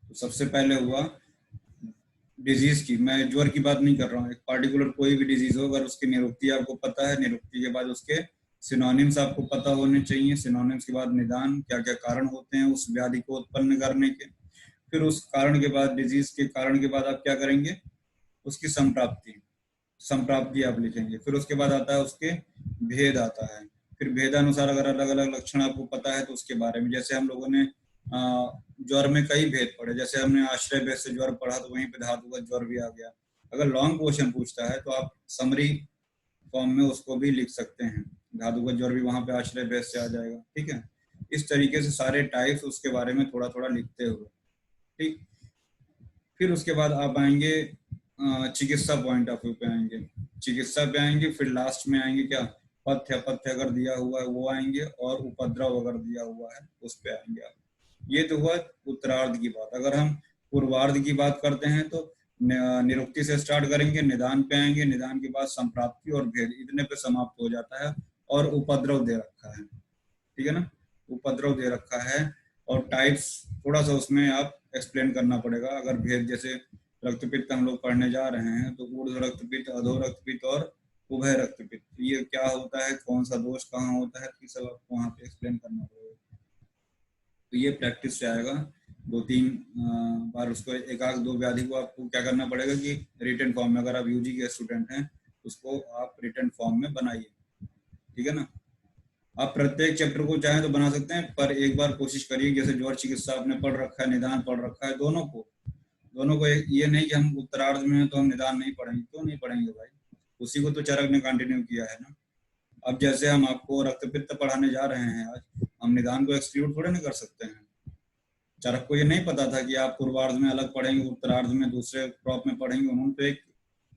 तो सबसे पहले हुआ डिजीज की, मैं ज्वर की बात नहीं कर रहा हूँ, एक पार्टिकुलर कोई भी डिजीज हो, अगर उसकी निरुक्ति आपको पता है, निरुक्ति के बाद उसके सिनोनिम्स आपको पता होने चाहिए, सिनोनिम्स के बाद निदान, क्या क्या कारण होते हैं उस व्याधि को उत्पन्न करने के, फिर उस कारण के बाद, डिजीज के कारण के बाद आप क्या करेंगे, उसकी संप्राप्ति, संप्राप्ति आप लिखेंगे। फिर उसके बाद आता है उसके भेद आता है, फिर भेदानुसार अगर अलग अलग लक्षण आपको पता है तो उसके बारे में, जैसे हम लोगों ने ज्वर में कई भेद पढ़े, जैसे हमने आश्रय भेद से ज्वर पढ़ा तो वहीं पे धातु का ज्वर भी आ गया। अगर लॉन्ग क्वेश्चन पूछता है तो आप समरी फॉर्म में उसको भी लिख सकते हैं, धातु का ज्वर भी वहां पे आश्रय भेद से आ जाएगा। ठीक है, इस तरीके से सारे टाइप्स उसके बारे में थोड़ा थोड़ा लिखते हुए। ठीक, फिर उसके बाद आप आएंगे चिकित्सा पॉइंट ऑफ व्यू पे आएंगे, चिकित्सा पे आएंगे, फिर लास्ट में आएंगे क्या, पथ्य, पथ्य अगर दिया हुआ है वो आएंगे, और उपद्रव अगर दिया हुआ है उस पे आएंगे आप। ये तो हुआ उत्तरार्ध की बात। अगर हम पूर्वार्ध की बात करते हैं तो निरुक्ति से स्टार्ट करेंगे, निदान पे आएंगे, निदान के बाद संप्राप्ति और भेद, इतने पे समाप्त हो जाता है। और उपद्रव दे रखा है, ठीक है ना, उपद्रव दे रखा है, और टाइप्स थोड़ा सा उसमें आप एक्सप्लेन करना पड़ेगा। अगर भेद जैसे रक्तपित्त हम लोग पढ़ने जा रहे हैं तो ऊर्ध्व रक्तपित्त, अधो रक्तपित्त और उभय रक्तपित्त, ये क्या होता है, कौन सा दोष कहाँ होता है, ये सब आपको वहाँ पे एक्सप्लेन करना पड़ेगा। तो ये प्रैक्टिस से आएगा, 2-3 बार उसको, एक आध दो व्याधि को आपको क्या करना पड़ेगा कि रिटन फॉर्म में, अगर आप यूजी के स्टूडेंट हैं उसको आप रिटन फॉर्म में बनाइए। ठीक है ना, आप प्रत्येक चैप्टर को चाहें तो बना सकते हैं, पर एक बार कोशिश करिए, जैसे ज्वर चिकित्सा आपने पढ़ रखा है, निदान पढ़ रखा है, दोनों को ये नहीं कि हम उत्तरार्ध में हैं तो हम निदान नहीं पढ़ेंगे। क्यों नहीं पढ़ेंगे भाई, उसी को तो चरक ने कंटिन्यू किया है ना। अब जैसे हम आपको रक्तपित्त पढ़ाने जा रहे हैं आज, हम निदान को एक्सक्लूड थोड़े नहीं कर सकते हैं। चरक को ये नहीं पता था कि आप पूर्वार्ध में अलग पढ़ेंगे, उत्तरार्ध में दूसरे क्रॉप में पढ़ेंगे, उन्होंने तो एक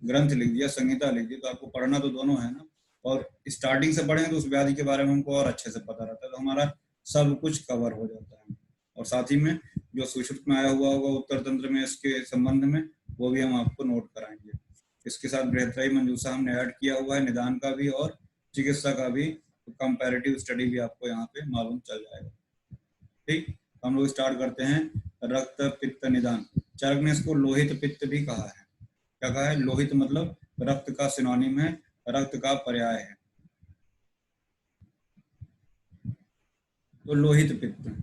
ग्रंथ लिख दिया, संहिता लिख दी, तो आपको पढ़ना तो दोनों है ना। और स्टार्टिंग से पढ़ेंगे तो उस व्याधि के बारे में हमको और अच्छे से पता रहता है, तो हमारा सब कुछ कवर हो जाता है। और साथ ही में जो सुश्रुत में आया हुआ होगा उत्तर तंत्र में इसके संबंध में, वो भी हम आपको नोट कराएंगे। इसके साथ बृहत्रयी मंजूषा हमने ऐड किया हुआ है, निदान का भी और चिकित्सा का भी, तो कंपैरेटिव स्टडी भी आपको यहाँ पे मालूम चल जाएगा। ठीक, हम लोग स्टार्ट करते हैं रक्त पित्त निदान। चरक ने इसको लोहित पित्त भी कहा है। क्या कहा है, लोहित मतलब रक्त का सिनोनिम है, रक्त का पर्याय है, तो लोहित पित्त।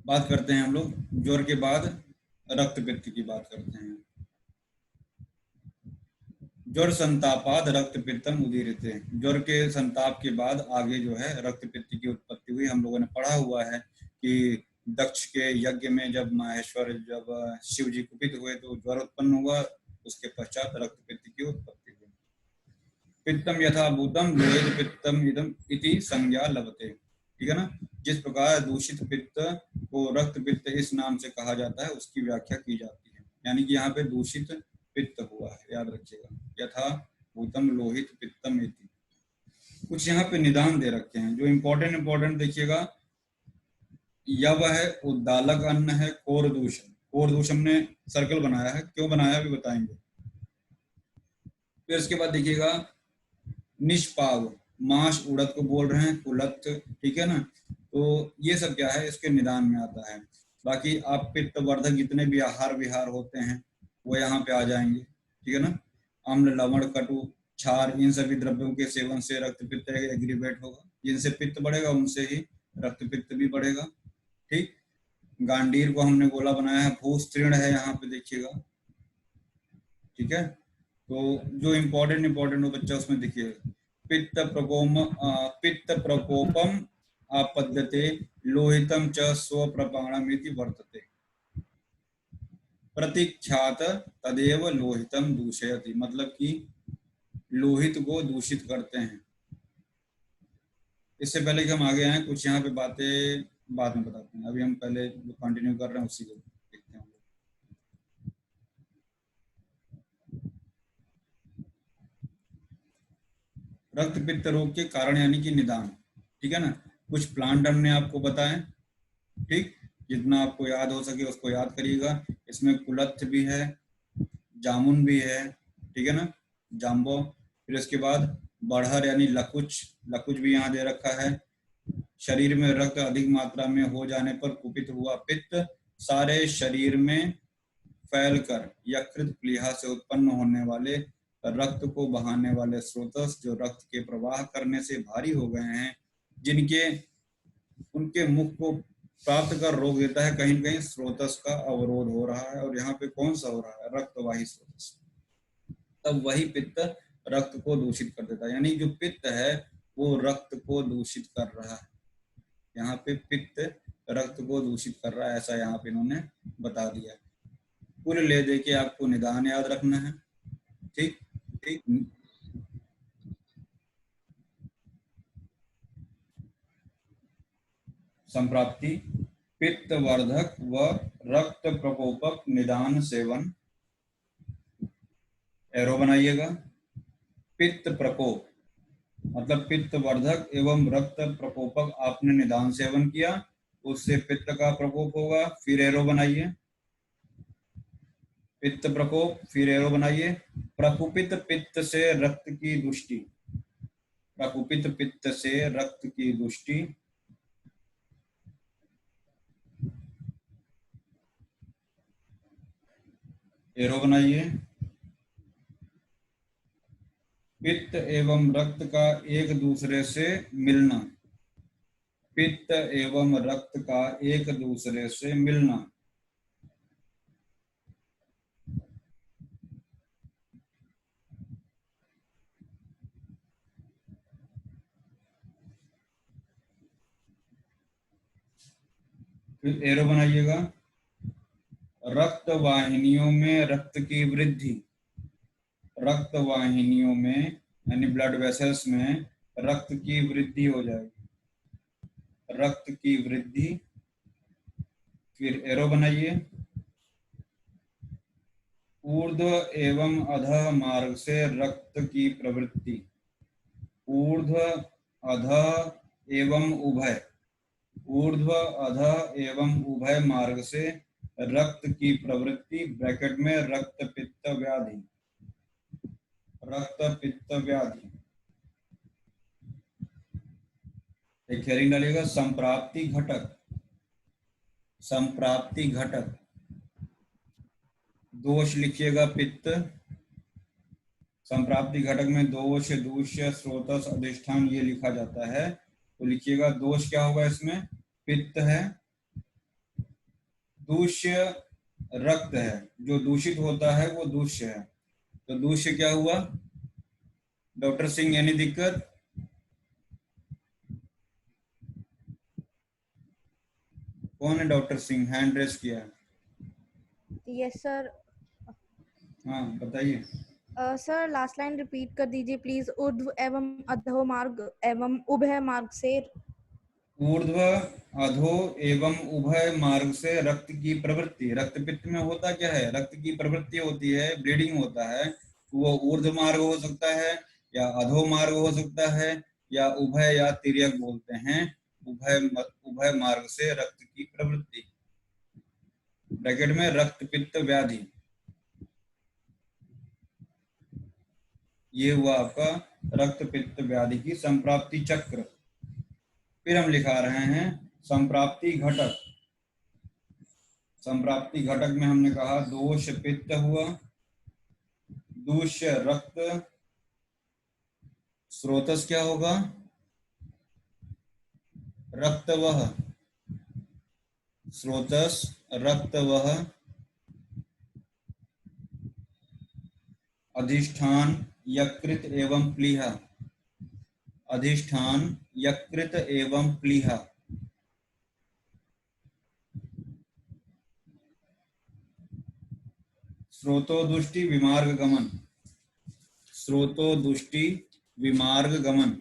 बात करते हैं हम लोग ज्वर के बाद रक्त पित्त की बात करते हैं। ज्वर संतापाद रक्त पित्तम उदीरिते, ज्वर के संताप के बाद आगे जो है रक्त पित्त की उत्पत्ति हुई। हम लोगों ने पढ़ा हुआ है कि दक्ष के यज्ञ में जब माहेश्वर, जब शिव जी कुपित हुए तो ज्वर उत्पन्न हुआ, उसके पश्चात रक्त पित्त की उत्पत्ति हुई। पित्तम यथा भूतम लोहित पित्तम इदम इति संज्ञा लभते। ठीक है ना, जिस प्रकार दूषित पित्त को रक्त पित्त इस नाम से कहा जाता है उसकी व्याख्या की जाती है। यानी कि यहाँ पे दूषित पित्त हुआ है, याद रखिएगा, यथा भूतम लोहित पित्तम इति। कुछ यहाँ पे निदान दे रखे हैं जो इम्पोर्टेंट देखिएगा। यव है, उद्दालक अन्न है, कोरदूषण, कोरदूषण ने सर्कल बनाया है, क्यों बनाया अभी बताएंगे। फिर इसके बाद देखिएगा निष्पाव, मांस उड़द को बोल रहे हैं, कुलत, ठीक है ना, तो ये सब क्या है, इसके निदान में आता है। बाकी आप पित्तवर्धक जितने भी आहार विहार होते हैं वो यहाँ पे आ जाएंगे। ठीक है ना, अम्ल, लवण, कटु, क्षार, इन सभी द्रव्यों के सेवन से रक्त पित्त एग्रीवेट होगा, जिनसे पित्त बढ़ेगा उनसे ही रक्त पित्त भी बढ़ेगा। ठीक, गांडीर को हमने गोला बनाया है, भूस्त्रीण है यहाँ पे देखिएगा। ठीक है, तो जो इम्पोर्टेंट हो बच्चा उसमें देखिए, पित्त प्रकोपम आपद्यते लोहितम च स्वप्रपाणमिति वर्तते, प्रतीक्षात तदेव लोहितम दूषयति, मतलब कि लोहित को दूषित करते हैं। इससे पहले कि हम आगे आए, कुछ यहाँ पे बातें बाद में बताते हैं, अभी हम पहले जो कंटिन्यू कर रहे हैं उसी को देखते हैं। रक्त पित्त रोग के कारण यानी कि निदान। ठीक है ना, कुछ प्लांट हमने आपको बताए। ठीक, जितना आपको याद हो सके उसको याद करिएगा। इसमें कुलत्थ भी है, जामुन भी है, ठीक है ना, जाम्बो। फिर इसके बाद बढ़हर यानी लकुच, लकुच भी यहाँ दे रखा है। शरीर में रक्त अधिक मात्रा में हो जाने पर कुपित हुआ पित्त सारे शरीर में फैलकर यकृत प्लीहा से उत्पन्न होने वाले रक्त को बहाने वाले स्रोतस जो रक्त के प्रवाह करने से भारी हो गए हैं, जिनके उनके मुख को प्राप्त कर रोक देता है, कहीं कहीं स्रोतस का अवरोध हो रहा है। और यहाँ पे कौन सा हो रहा है? रक्तवाही स्रोतस। तब वही पित्त रक्त को दूषित कर देता है, यानी जो पित्त है वो रक्त को दूषित कर रहा है। यहाँ पे पित्त रक्त को दूषित कर रहा है, ऐसा यहाँ पे इन्होंने बता दिया। कुल ले दे के आपको निदान याद रखना है। ठीक ठीक। संप्राप्ति, पित्त वर्धक व रक्त प्रकोपक निदान सेवन। एरो बनाइएगा। पित्त प्रकोप मतलब पित्त वर्धक एवं रक्त प्रकोपक आपने निदान सेवन किया, उससे पित्त का प्रकोप होगा। फिर एरो बनाइए। पित्त प्रकोप, फिर एरो बनाइए। प्रकुपित पित्त से रक्त की दुष्टि, प्रकुपित पित्त से रक्त की दुष्टि। एरो बनाइए। पित्त एवं रक्त का एक दूसरे से मिलना, पित्त एवं रक्त का एक दूसरे से मिलना। फिर एरो बनाइएगा। रक्त वाहिनियों में रक्त की वृद्धि, रक्त वाहिनियों में यानी ब्लड वेसल्स में रक्त की वृद्धि हो जाएगी, रक्त की वृद्धि। फिर एरो बनाइए। ऊर्ध्व एवं अधः मार्ग से रक्त की प्रवृत्ति, ऊर्ध्व अधः एवं उभय, ऊर्ध्व अधः एवं उभय मार्ग से रक्त की प्रवृत्ति, ब्रैकेट में रक्त पित्त व्याधि, रक्त पित्त व्याधि। एक हेडिंग डालिएगा, संप्राप्ति घटक, संप्राप्ति घटक। दोष लिखिएगा पित्त। संप्राप्ति घटक में दोष, दूष्य, स्रोतस, अधिष्ठान ये लिखा जाता है, तो लिखिएगा दोष क्या होगा इसमें? पित्त है। दूष्य रक्त है, जो दूषित होता है वो दूष्य है। तो दूष्य क्या हुआ? डॉक्टर सिंह, यानी दिक्कत? कौन है डॉक्टर सिंह? हैंड रेस किया है। Yes sir. हाँ बताइए। सर लास्ट लाइन रिपीट कर दीजिए प्लीज। ऊर्ध्व एवं अधो मार्ग एवं उभय मार्ग से, ऊर्ध्व अधो एवं उभय मार्ग से रक्त की प्रवृत्ति। रक्त पित्त में होता क्या है? रक्त की प्रवृत्ति होती है, ब्लीडिंग होता है। वो ऊर्ध्व मार्ग हो सकता है या अधो मार्ग हो सकता है या उभय या तिर्यक बोलते हैं। उभय मार्ग से रक्त की प्रवृत्ति, ब्रैकेट में रक्त पित्त व्याधि। ये हुआ आपका रक्त पित्त व्याधि की संप्राप्ति चक्र। फिर हम लिखा रहे हैं संप्राप्ति घटक। संप्राप्ति घटक में हमने कहा दोष पित्त हुआ, दूष्य रक्त, स्रोतस क्या होगा? रक्तवह, स्रोतस रक्तवह। अधिष्ठान यकृत एवं प्लीहा, अधिष्ठान यकृत एवं प्लीहा। स्रोतोदुष्टि विमार्ग गमन, स्रोतोदुष्टि विमार्ग गमन।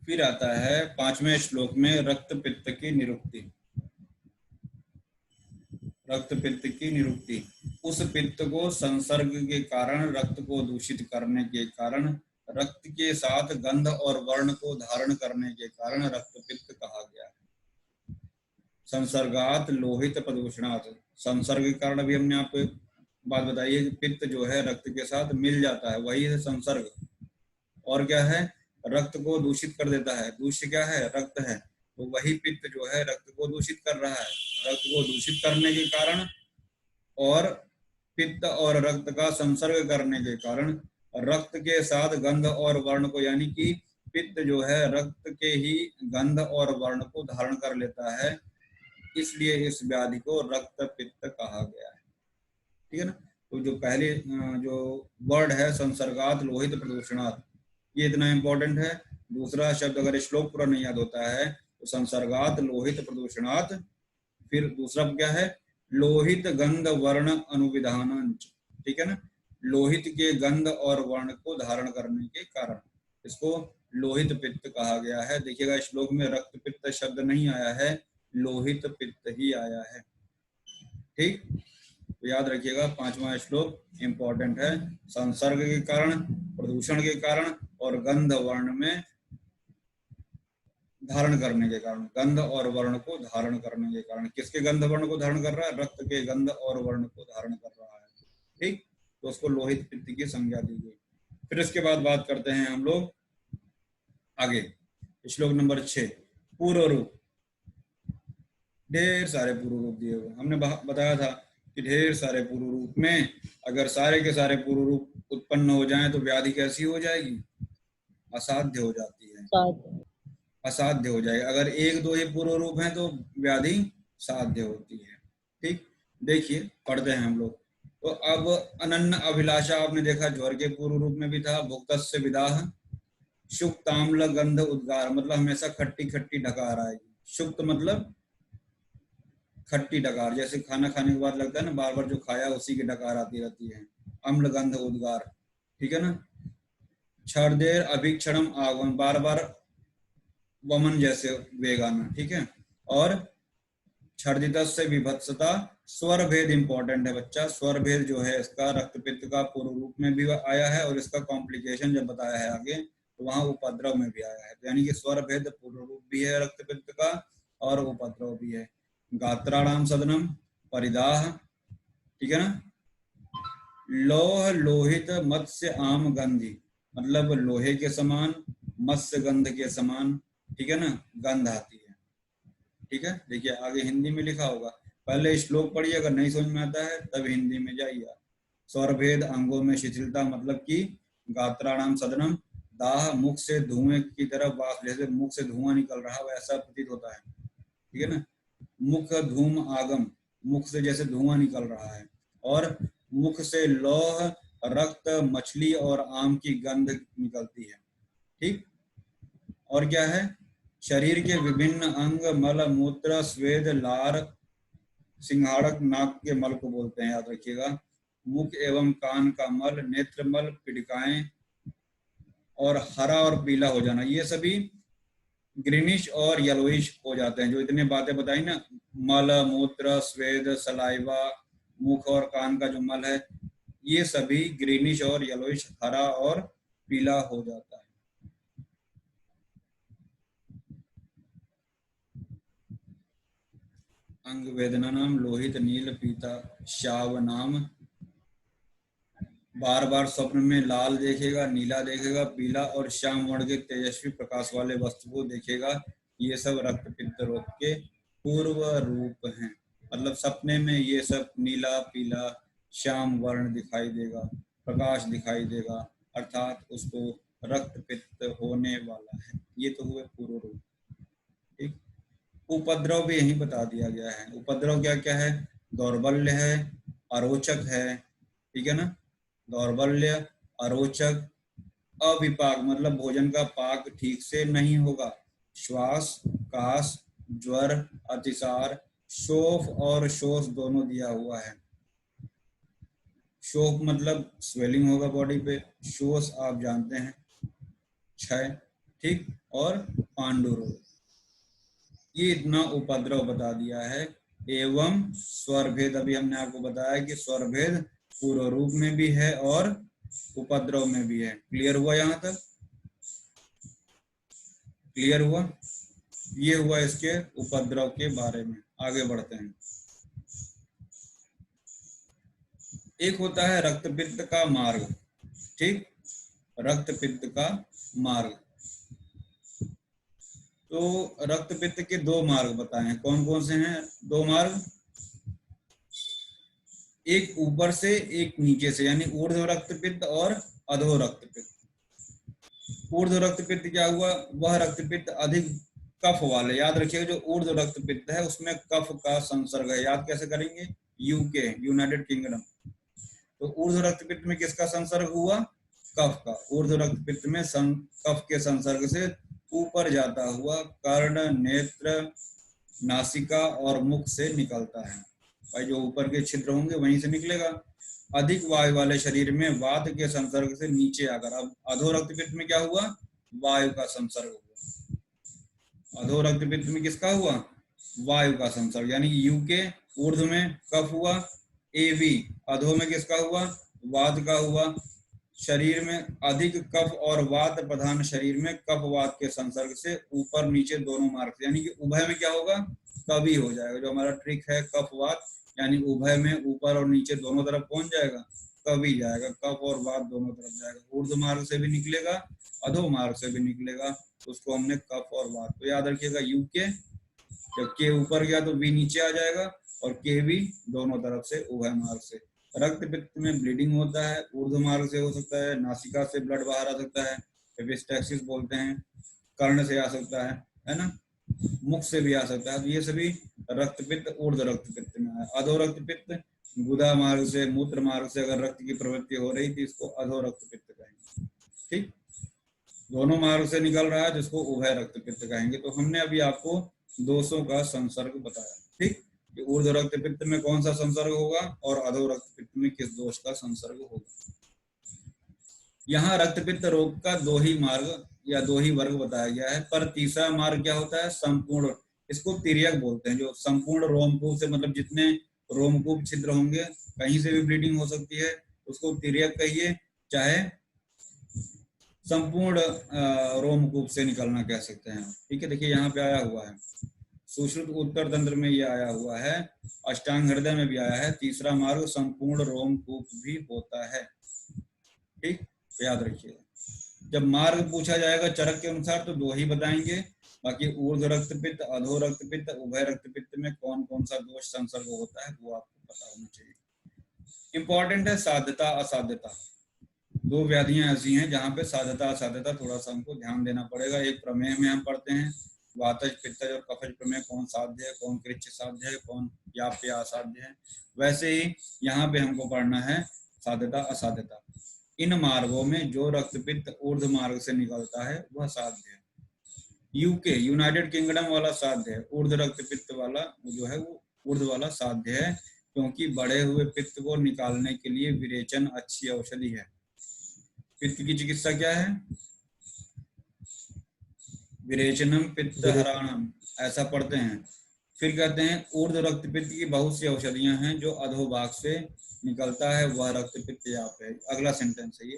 फिर आता है 5वें श्लोक में रक्त पित्त की निरुक्ति। रक्त पित्त की निरुक्ति, उस पित्त को संसर्ग के कारण, रक्त को दूषित करने के कारण, रक्त के साथ गंध और वर्ण को धारण करने के कारण रक्त पित्त कहा गया है। संसर्गात लोहित प्रदूषणात्, संसर्ग के कारण भी हमने आपको एक बात बताई है कि पित्त जो है रक्त के साथ मिल जाता है, वही है संसर्ग। और क्या है, रक्त को दूषित कर देता है। दूष्य क्या है, रक्त है, तो वही पित्त जो है रक्त को दूषित कर रहा है। रक्त को दूषित करने के कारण और पित्त और रक्त का संसर्ग करने के कारण रक्त के साथ गंध और वर्ण को, यानी कि पित्त जो है रक्त के ही गंध और वर्ण को धारण कर लेता है, इसलिए इस व्याधि को रक्त पित्त कहा गया है। ठीक है ना। तो जो पहले जो वर्ड है संसर्गात लोहित प्रदूषणात्, ये इतना इंपॉर्टेंट है। दूसरा शब्द अगर श्लोक पूरा नहीं याद होता है तो संसर्गात लोहित प्रदूषणात्, फिर दूसरा क्या है, लोहित गंध वर्ण अनुविधान। ठीक है ना, लोहित के गंध और वर्ण को धारण करने के कारण इसको लोहित पित्त कहा गया है। देखिएगा श्लोक में रक्त पित्त शब्द नहीं आया है, लोहित पित्त ही आया है। ठीक, तो याद रखिएगा 5वां श्लोक इंपॉर्टेंट है। संसर्ग के कारण, प्रदूषण के कारण और गंध वर्ण में धारण करने के कारण, गंध और वर्ण को धारण करने के कारण। किसके गंध वर्ण को धारण कर रहा है, रक्त के गंध और वर्ण को धारण कर रहा है। ठीक, तो उसको लोहित पित्त की संज्ञा दी गई। फिर इसके बाद बात करते हैं हम लोग आगे, श्लोक नंबर 6, पूर्व रूप। ढेर सारे पूर्व रूप दिए हुए, हमने बताया था कि ढेर सारे पूर्व रूप में अगर सारे के सारे पूर्व रूप उत्पन्न हो जाएं तो व्याधि कैसी हो जाएगी, असाध्य हो जाती है, असाध्य हो जाएगा। अगर एक दो ही पूर्व रूप हैं तो व्याधि साध्य होती है। ठीक, देखिए पढ़ते हैं हम लोग। तो अब अनन्य अभिलाषा आपने देखा ज्वर के पूर्व रूप में भी था, भुक्तस्य विदाह, शुक्त आम्ल गंध उद्गार, मतलब हमेशा खट्टी खट्टी डकार आएगी। शुक्त मतलब खट्टी डकार, जैसे खाना खाने के बाद लगता है ना बार बार जो खाया उसी की डकार आती रहती है। अम्ल गंध उद्गार, ठीक है ना। क्षरदेर अभिक्षणम आगमन, बार बार वमन जैसे वेग आना, ठीक है। और क्षरदित से विभत्सता, स्वर भेद इंपॉर्टेंट है बच्चा। स्वर भेद जो है इसका रक्तपित्त का पूर्व रूप में भी आया है और इसका कॉम्प्लिकेशन जब बताया है आगे तो वहां उपद्रव में भी आया है। तो यानी कि स्वर भेद पूर्व रूप भी है रक्तपित्त का और उपद्रव भी है। गात्राणाम सदनम परिदाह, ठीक है ना। लोह लोहित मत्स्य आम गंधी, मतलब लोहे के समान मत्स्य गंध के समान, ठीक है ना, गंध आती है। ठीक है, देखिए आगे हिंदी में लिखा होगा, पहले श्लोक पढ़िए, अगर नहीं समझ में आता है तब हिंदी में जाइए। स्वरभेद अंगों में शिथिलता, मतलब कि गात्राणाम सदनम, दाह मुख से धुएं की तरफ वास, जैसे मुख से धुआं निकल रहा वैसा प्रतीत होता है, ठीक है ना। मुख धूम आगम, मुख से जैसे धुआं निकल रहा है। और मुख से लौह रक्त मछली और आम की गंध निकलती है। ठीक, और क्या है, शरीर के विभिन्न अंग मल मूत्र स्वेद लार, सिंहाड़क नाक के मल को बोलते हैं, याद रखिएगा। मुख एवं कान का मल, नेत्र मल, पिड़काएं और हरा और पीला हो जाना, ये सभी ग्रीनिश और येलोइश हो जाते हैं। जो इतने बातें बताई ना, मल मूत्र स्वेद सलाइवा, मुख और कान का जो मल है, ये सभी ग्रीनिश और येलोइश, हरा और पीला हो जाता है। अंग वेदना नाम लोहित नील पीता श्याव नाम, बार बार स्वप्न में लाल देखेगा, नीला देखेगा, पीला और श्याम वर्ण के तेजस्वी प्रकाश वाले वस्तु को देखेगा। ये सब रक्त पित्त रोग के पूर्व रूप हैं। मतलब सपने में ये सब नीला पीला श्याम वर्ण दिखाई देगा, प्रकाश दिखाई देगा, अर्थात उसको रक्त पित्त होने वाला है। ये तो हुए पूर्व रूप। ठीक, उपद्रव भी यही बता दिया गया है। उपद्रव क्या क्या है, दौर्बल्य है, अरोचक है, ठीक है ना। दौर्बल्य, अरोचक, अविपाक मतलब भोजन का पाक ठीक से नहीं होगा, श्वास, कास, ज्वर, अतिसार, शोफ और शोष दोनों दिया हुआ है। शोफ मतलब स्वेलिंग होगा बॉडी पे, शोष आप जानते हैं क्षय, ठीक, और पांडु रोग, ये इतना उपद्रव बता दिया है। एवं स्वर भेद, अभी हमने आपको बताया कि स्वर भेद पूर्व रूप में भी है और उपद्रव में भी है। क्लियर हुआ यहां तक, क्लियर हुआ। ये हुआ इसके उपद्रव के बारे में। आगे बढ़ते हैं। एक होता है रक्तपित्त का मार्ग, ठीक, रक्तपित्त का मार्ग। तो रक्त पित्त के दो मार्ग बताएं, कौन कौन से हैं दो मार्ग? एक ऊपर से एक नीचे से, यानी ऊर्ध्व रक्त पित्त और अधो रक्त पित्त। ऊर्ध्व रक्त पित्त क्या हुआ? वह रक्त पित्त अधिक कफ वाले, याद रखिएगा जो ऊर्ध्व रक्त पित्त है उसमें कफ का संसर्ग है। याद कैसे करेंगे? UK, United kingdom. तो ऊर्ध्व रक्त पित्त में किसका संसर्ग हुआ? कफ का। ऊर्ध्व रक्त पित्त में कफ के संसर्ग से ऊपर जाता हुआ कर्ण, नेत्र, नासिका और मुख से निकलता है। भाई जो ऊपर के छिद्र होंगे वहीं से निकलेगा। अधिक वायु वाले शरीर में वात के संसर्ग से नीचे आकर, अब अधो रक्त पित्त में क्या हुआ? वायु का संसर्ग हुआ। अधो रक्त पित्त में किसका हुआ? वायु का संसर्ग, यानी यू के ऊर्ध्व में कफ हुआ, एवी अधो में किसका हुआ? वात का हुआ। शरीर में अधिक कफ और वात प्रधान शरीर में कफ वात के संसर्ग से ऊपर नीचे दोनों मार्ग से, यानी कि उभय में क्या होगा? कभी हो जाएगा। जो हमारा ट्रिक है कफ वात, यानी उभय में ऊपर और नीचे दोनों तरफ पहुंच जाएगा, कभी जाएगा, कफ और वात दोनों तरफ जाएगा। ऊर्ध्व मार्ग से भी निकलेगा, अधो मार्ग से भी निकलेगा, उसको हमने कफ और वात। तो याद रखिएगा यू के, जब के ऊपर गया तो वी नीचे आ जाएगा, और के भी दोनों तरफ से उभय मार्ग से। रक्त पित्त में ब्लीडिंग होता है, ऊर्ध्व मार्ग से हो सकता है, नासिका से ब्लड बाहर आ सकता है, एपिस्टैक्सिस बोलते हैं, कर्ण से आ सकता है ना, मुख से भी आ सकता है। तो ये सभी रक्त पित्त ऊर्ध्व रक्त पित्त में है। अधो रक्त पित्त गुदा मार्ग से, मूत्र मार्ग से अगर रक्त की प्रवृत्ति हो रही थी, इसको अधो रक्त पित्त कहेंगे। ठीक, दोनों मार्ग से निकल रहा है जिसको उभय रक्त पित्त कहेंगे। तो हमने अभी आपको दोषों का संसर्ग बताया। ठीक, कि ऊर्ध्व रक्त पित्त में कौन सा संसर्ग होगा और अधो रक्त पित्त में किस दोष का संसर्ग होगा। यहाँ रक्त पित्त रोग का दो ही मार्ग या दो ही वर्ग बताया गया है, पर तीसरा मार्ग क्या होता है? संपूर्ण, इसको तिर्यक बोलते हैं। जो संपूर्ण रोमकूप से, मतलब जितने रोमकूप छिद्र होंगे, कहीं से भी ब्लीडिंग हो सकती है, उसको तिर्यक कहिए, चाहे संपूर्ण रोमकूप से निकलना कह सकते हैं। ठीक है, देखिए यहाँ पे आया हुआ है, सुश्रुत उत्तर तंत्र में ये आया हुआ है, अष्टांग हृदय में भी आया है, तीसरा मार्ग संपूर्ण रोमकूप भी होता है। ठीक, तो याद रखिएगा, जब मार्ग पूछा जाएगा चरक के अनुसार तो दो ही बताएंगे, बाकी ऊर्ध्व रक्त पित्त, अधो रक्त पित्त, उभय रक्त पित्त में कौन कौन सा दोष संसर्ग होता है वो आपको पता होना चाहिए। इंपॉर्टेंट है साध्यता असाध्यता, दो व्याधियां ऐसी हैं जहां पे साध्यता असाध्यता थोड़ा सा हमको ध्यान देना पड़ेगा। एक प्रमेय में हम पढ़ते हैं वातज, पित्तज और कफज प्रमेय, कौन साध्य है, कौन कृच्छ साध्य है, कौन याप्य असाध्य है। वैसे ही यहाँ पे हमको पढ़ना है साध्यता असाध्यता। इन मार्गों में जो रक्त पित्त ऊर्ध्व मार्ग से निकलता है वह साध्य है। यूके, यूनाइटेड किंगडम वाला साध्य है, ऊर्ध्व रक्त पित्त वाला जो है वो ऊर्ध्व वाला साध्य है, क्योंकि बढ़े हुए पित्त को निकालने के लिए विरेचन अच्छी औषधि है। पित्त की चिकित्सा क्या है? विरेचनम पित्त हराणम, ऐसा पढ़ते हैं। फिर कहते हैं ऊर्ध्व रक्त पित्त की बहुत सी औषधियां हैं, जो अधोभाग से निकलता है वह रक्त पित्त याप है। अगला सेंटेंस है ये,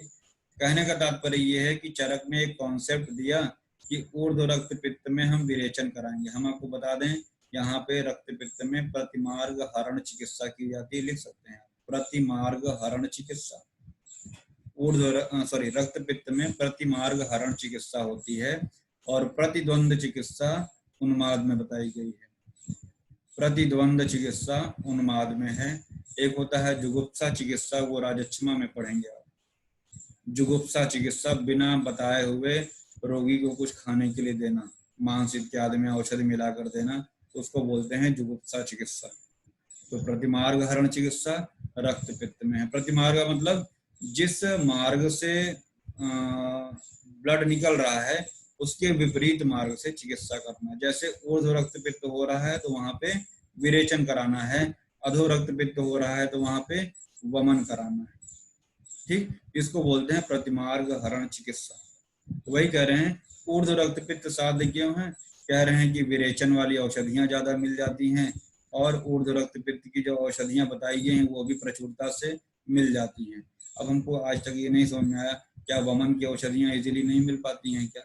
कहने का तात्पर्य ये है कि चरक ने एक कॉन्सेप्ट दिया कि ऊर्ध्व रक्त पित्त में हम विरेचन कराएंगे। हम आपको बता दें यहाँ पे रक्त पित्त में प्रतिमार्ग हरण चिकित्सा की जाती है, लिख सकते हैं प्रतिमार्ग हरण चिकित्सा। रक्त पित्त में प्रतिमार्ग हरण चिकित्सा होती है, और प्रतिद्वंद चिकित्सा उन्माद में बताई गई है। प्रतिद्वंद चिकित्सा उन्माद में है। एक होता है जुगुप्सा चिकित्सा, वो राजक्षमा में पढ़ेंगे आप। जुगुप्सा चिकित्सा बिना बताए हुए रोगी को कुछ खाने के लिए देना, मांस इत्यादि में औषधि मिलाकर देना, तो उसको बोलते हैं जुगुप्सा चिकित्सा। तो प्रतिमार्ग हरण चिकित्सा रक्त पित्त में है। प्रतिमार्ग का मतलब जिस मार्ग से ब्लड निकल रहा है उसके विपरीत मार्ग से चिकित्सा करना। जैसे ऊर्ध्व रक्त पित्त हो रहा है तो वहां पे विरेचन कराना है, अधो रक्त पित्त हो रहा है तो वहां पे वमन कराना है। ठीक, इसको बोलते हैं प्रतिमार्ग हरण चिकित्सा। तो वही कह रहे हैं ऊर्ध्व रक्त पित्त साध्य क्यों है? कह रहे हैं कि विरेचन वाली औषधियां ज्यादा मिल जाती हैं, और ऊर्ध्व रक्त पित्त की जो औषधियां बताई गई हैं वो भी प्रचुरता से मिल जाती हैं। अब हमको आज तक ये नहीं समझ में आया, क्या वमन की औषधियां इजीली नहीं मिल पाती हैं क्या?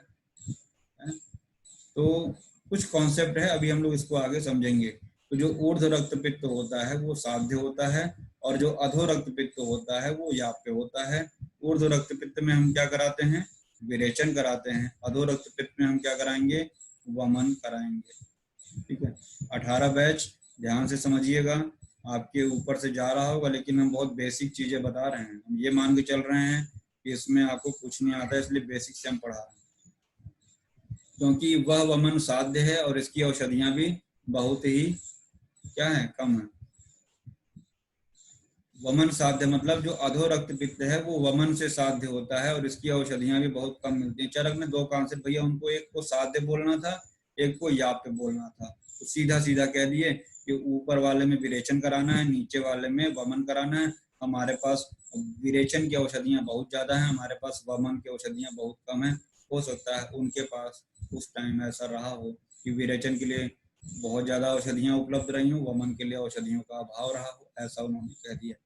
है? तो कुछ कॉन्सेप्ट है, अभी हम लोग इसको आगे समझेंगे। तो जो ऊर्ध्व रक्त पित्त होता है वो साध्य होता है, और जो अधो रक्त पित्त होता है वो याप्य होता है। ऊर्ध्व रक्त पित्त में हम क्या कराते हैं? विरेचन कराते हैं, अधो रक्त पित्त में हम क्या कराएंगे, वमन कराएंगे। ठीक है, 18 बैच ध्यान से समझिएगा, आपके ऊपर से जा रहा होगा, लेकिन हम बहुत बेसिक चीजें बता रहे हैं। हम ये मान के चल रहे हैं कि इसमें आपको कुछ नहीं आता है, इसलिए बेसिक से हम पढ़ा रहे हैं, क्योंकि वह वमन साध्य है और इसकी औषधियां भी बहुत ही क्या है, कम है। वमन साध्य मतलब जो अधो रक्त पित्त है वो वमन से साध्य होता है और इसकी औषधियां भी बहुत कम मिलती हैं। चरक ने दो कॉन्सेप्ट भैया, उनको एक को साध्य बोलना था, एक को याप्य बोलना था, तो सीधा सीधा कह दिए कि ऊपर वाले में विरेचन कराना है, नीचे वाले में वमन कराना है। हमारे पास विरेचन की औषधियां बहुत ज्यादा है, हमारे पास वमन की औषधियां बहुत कम है। हो सकता है उनके पास उस टाइम ऐसा रहा हो कि विरेचन के लिए बहुत ज्यादा औषधियां उपलब्ध रही हो, वमन के लिए औषधियों का अभाव रहा हो, ऐसा उन्होंने कह दिया।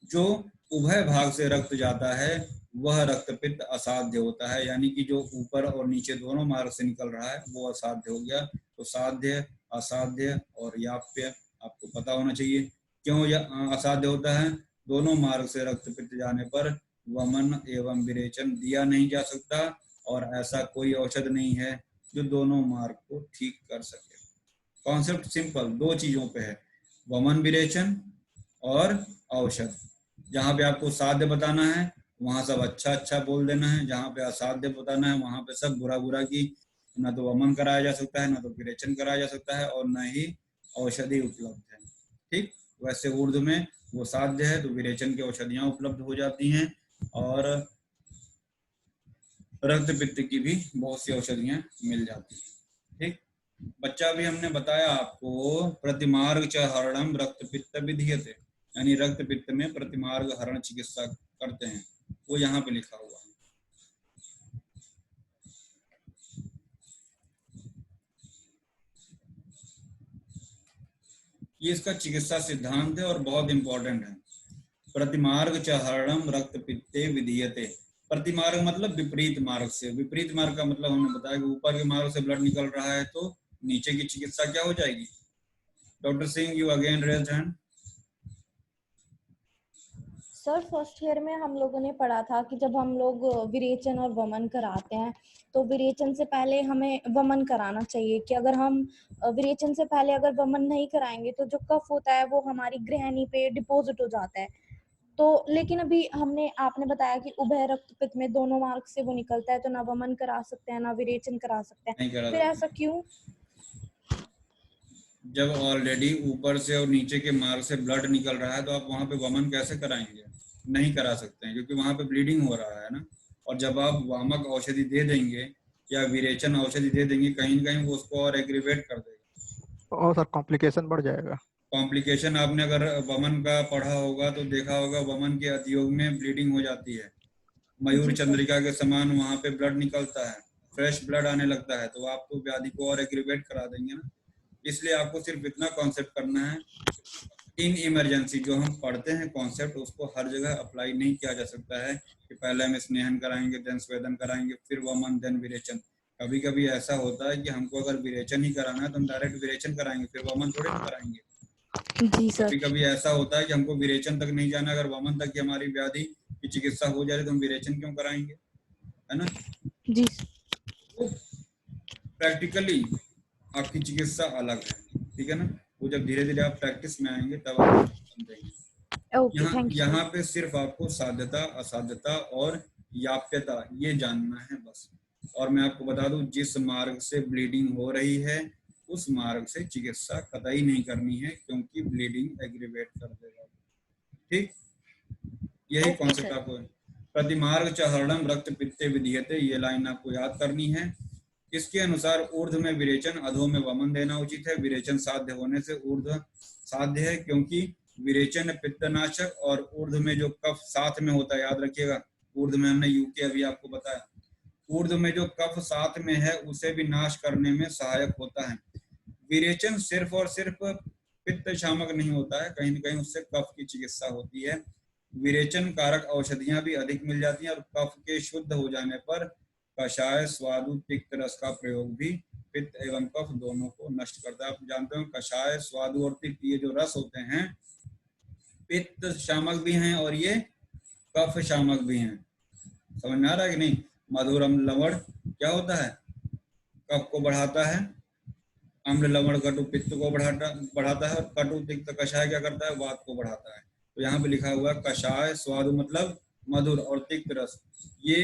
जो उभय भाग से रक्त जाता है वह रक्त पित्त असाध्य होता है, यानी कि जो ऊपर और नीचे दोनों मार्ग से निकल रहा है वो असाध्य हो गया। तो साध्य, असाध्य और याप्य आपको पता होना चाहिए। क्यों यह असाध्य होता है, दोनों मार्ग से रक्त पित्त जाने पर वमन एवं विरेचन दिया नहीं जा सकता और ऐसा कोई औषध नहीं है जो दोनों मार्ग को ठीक कर सके। कॉन्सेप्ट सिंपल, दो चीजों पे है, वमन विरेचन और औषध। जहाँ पे आपको साध्य बताना है वहां सब अच्छा अच्छा बोल देना है, जहाँ पे असाध्य बताना है वहां पे सब बुरा बुरा की ना तो वमन कराया जा सकता है, ना तो विरेचन कराया जा सकता है और न ही औषधि उपलब्ध है। ठीक, वैसे उर्दू में वो साध्य है तो विरेचन की औषधियां उपलब्ध हो जाती हैं और रक्त पित्त की भी बहुत सी औषधियां मिल जाती हैं। ठीक, बच्चा भी हमने बताया आपको, प्रतिमार्ग च हरणम रक्त पित्त विधीयते, यानी रक्त पित्त में प्रतिमार्ग हरण चिकित्सा करते हैं, वो यहाँ पे लिखा हुआ है। ये इसका चिकित्सा सिद्धांत है और बहुत इंपॉर्टेंट है। प्रतिमार्ग च हरणम रक्त पित्ते विधीयते, प्रतिमार्ग मतलब विपरीत मार्ग से। विपरीत मार्ग का मतलब हमने बताया कि ऊपर के मार्ग से ब्लड निकल रहा है तो नीचे की चिकित्सा क्या हो जाएगी। Doctor Singh, you again raised hand. Sir first year में हम लोगों ने पढ़ा था कि जब हम लोग विरेचन और वमन कराते हैं तो विरेचन से पहले हमें वमन कराना चाहिए, कि अगर हम विरेचन से पहले अगर वमन नहीं कराएंगे तो जो कफ होता है वो हमारी ग्रहणी पे डिपॉजिट हो जाता है। तो लेकिन अभी आपने बताया कि उभय रक्त पित्त में दोनों मार्ग से वो निकलता है, तो ना वमन करा सकते हैं ना विरेचन करा सकते नहीं हैं, करा फिर सकते। ऐसा क्यों? जब ऑलरेडी ऊपर से और नीचे के मार्ग से ब्लड निकल रहा है तो आप वहां पे वमन कैसे कराएंगे, नहीं करा सकते हैं, क्योंकि वहां पे ब्लीडिंग हो रहा है ना। और जब आप वामक औषधि दे देंगे या विरेचन औषधि दे देंगे, कहीं ना कहीं वो उसको और एग्रीवेट कर देगा और सर कॉम्प्लिकेशन बढ़ जाएगा। कॉम्प्लिकेशन। आपने अगर वमन का पढ़ा होगा तो देखा होगा, वमन के अधियोग में ब्लीडिंग हो जाती है, मयूर जी सर। चंद्रिका के समान वहां पे ब्लड निकलता है, फ्रेश ब्लड आने लगता है, तो आप तो व्याधि को और एग्रीवेट करा देंगे ना। इसलिए आपको सिर्फ इतना कॉन्सेप्ट करना है, इन इमरजेंसी जो हम पढ़ते हैं कॉन्सेप्ट उसको हर जगह अप्लाई नहीं किया जा सकता है कि पहले हम स्नेहन कराएंगे देन स्वेदन कराएंगे फिर वमन देन विरेचन। कभी कभी ऐसा होता है कि हमको अगर विरेचन ही कराना है तो हम डायरेक्ट विरेचन कराएंगे, फिर वमन थोड़े ना कराएंगे। जी सर। कभी कभी ऐसा होता है कि हमको विरेचन तक नहीं जाना, अगर वमन तक की हमारी व्याधि की चिकित्सा हो जाए तो हम विरेचन क्यों कराएंगे, है ना। जी तो प्रैक्टिकली आपकी चिकित्सा अलग है, ठीक है ना। वो जब धीरे धीरे आप प्रैक्टिस में आएंगे तब आप समझेंगे। Okay, thank you. यहाँ पे सिर्फ आपको साध्यता, असाध्यता और याप्यता ये जानना है बस। और मैं आपको बता दूं, जिस मार्ग से ब्लीडिंग हो रही है उस मार्ग से चिकित्सा कतई नहीं करनी है, क्योंकि ब्लीडिंग एग्रीवेट कर देगा। ठीक, यही कॉन्सेप्ट आपको है। प्रतिमार्ग च हरणम रक्त पित्ते विधीयते, ये लाइन आपको याद करनी है। इसके अनुसार ऊर्ध्व में विरेचन, अधो में वमन देना उचित है। विरेचन साध्य होने से ऊर्ध्व साध्य है, क्योंकि विरेचन पित्तनाशक और ऊर्ध्व में जो कफ साथ में होता है, याद रखिएगा, ऊर्ध्व में हमने यूके अभी आपको बताया, ऊर्ध्व में जो कफ साथ में है उसे भी नाश करने में सहायक होता है। विरेचन सिर्फ और सिर्फ पित्त शामक नहीं होता है, कहीं न कहीं उससे कफ की चिकित्सा होती है। विरेचन कारक औषधियां भी अधिक मिल जाती हैं और कफ के शुद्ध हो जाने पर कषाय स्वादु तिक्त रस का प्रयोग भी पित्त एवं कफ दोनों को नष्ट करता है। आप जानते हो कषाय स्वादु और तिक्त ये जो रस होते हैं पित्त शामक भी हैं और ये कफ शामक भी हैं, समझ में आ रहा है कि नहीं। मधुर अम्ल लवण क्या होता है, कफ को बढ़ाता है, अम्ल लवण कटु पित्त को बढ़ाता है, और कटु तिक्त कषाय क्या करता है, वात को बढ़ाता है। तो यहाँ पे लिखा हुआ है कषाय स्वादु मतलब मधुर, और तिक्त रस ये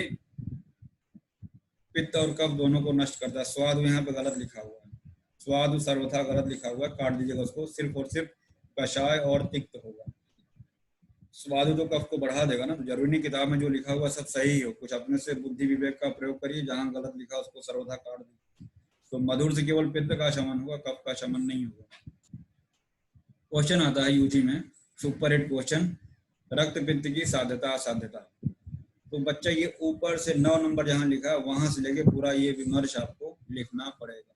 पित्त और कफ दोनों को नष्ट करता है। स्वादु यहाँ पे गलत लिखा हुआ है, स्वादु सर्वथा गलत लिखा हुआ है, काट दीजिएगा उसको, सिर्फ और सिर्फ कषाय और तिक्त होगा। स्वादु तो कफ को बढ़ा देगा ना, तो जरूरी नहीं किताब में जो लिखा हुआ सब सही हो, कुछ अपने से बुद्धि विवेक का प्रयोग करिए, जहां गलत लिखा उसको सर्वथा काट दीजिए। तो मधुर से केवल पित्त का शमन होगा, कफ का शमन नहीं होगा। क्वेश्चन आता है यूजी में, सुपर हिट क्वेश्चन, रक्त पित्त की साध्यता असाध्यता। तो बच्चा ये ऊपर से 9 नंबर जहां लिखा है वहां से लेके पूरा ये विमर्श आपको लिखना पड़ेगा,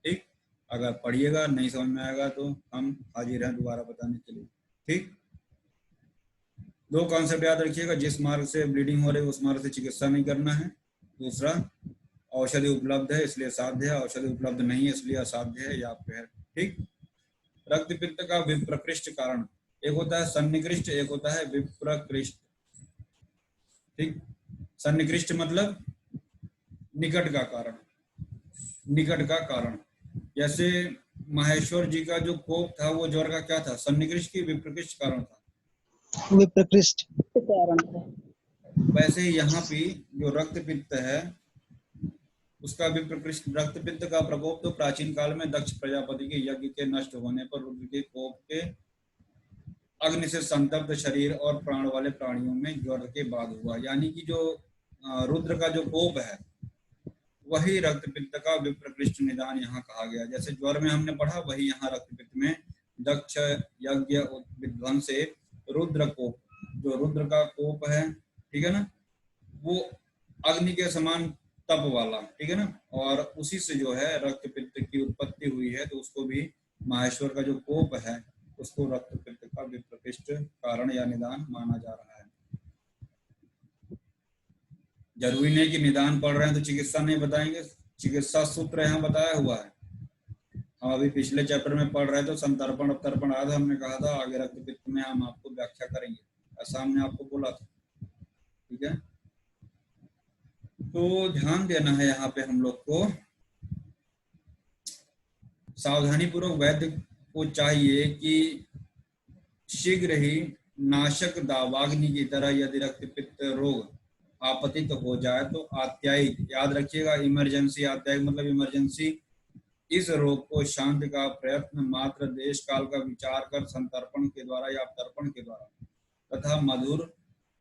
ठीक। अगर पढ़िएगा नहीं समझ में आएगा तो हम हाजिर हैं दोबारा बताने के लिए, ठीक। 2 कॉन्सेप्ट याद रखिएगा, जिस मार्ग से ब्लीडिंग हो रही है उस मार्ग से चिकित्सा नहीं करना है। दूसरा, औषधि उपलब्ध है इसलिए साध्य है, औषधि उपलब्ध नहीं है इसलिए असाध्य है, या पे है, ठीक। रक्त पित्त का विप्रकृष्ट कारण, एक होता है सन्निकृष्ट, एक होता है विप्रकृष्ट, ठीक। सन्निकृष्ट मतलब निकट का कारण, निकट का कारण। जैसे महेश्वर जी का जो कोप था वो ज्वर का क्या था, सन्निकृष्ट की विप्रकृष्ट कारण था, विप्रकृष्ट कारण था। वैसे ही यहाँ पे जो रक्त पित्त है उसका विप्रकृष्ट, रक्त पित्त का प्रकोप तो प्राचीन काल में दक्ष प्रजापति के यज्ञ के नष्ट होने पर रुद्र के कोप के अग्नि से संतप्त शरीर और प्राण वाले प्राणियों में ज्वर के बाद हुआ। यानी कि जो रुद्र का जो कोप है वही रक्त पित्त का विप्रकृष्ट निदान यहाँ कहा गया। जैसे ज्वर में हमने पढ़ा, वही यहाँ रक्त पित्त में दक्ष यज्ञ विध्वंस से रुद्र कोप, जो रुद्र का कोप है, ठीक है ना, वो अग्नि के समान तप वाला, ठीक है ना, और उसी से जो है रक्त पित्त की उत्पत्ति हुई है। तो उसको भी माहेश्वर का जो कोप है उसको रक्त पित्त का विप्रकृष्ट कारण या निदान माना जा रहा है। जरूरी नहीं कि निदान पढ़ रहे हैं तो चिकित्सा नहीं बताएंगे, चिकित्सा सूत्र यहाँ बताया हुआ है। हम अभी पिछले चैप्टर में पढ़ रहे थे, संतर्पण अवतर्पण आधा हमने कहा था, आगे रक्त पित्त में हम आपको व्याख्या करेंगे, ऐसा हमने आपको बोला था, ठीक है। तो ध्यान देना है यहाँ पे हम लोग को, सावधानी पूर्वक वैद्य को चाहिए कि शीघ्र ही नाशक दावाग्नि की तरह यदि रक्त पित्त रोग आपतित हो जाए तो आत्यायिक, याद रखिएगा इमरजेंसी, आत्यायिक मतलब इमरजेंसी, इस रोग को शांति का प्रयत्न मात्र देश काल का विचार कर संतर्पण के द्वारा या तर्पण के द्वारा तथा मधुर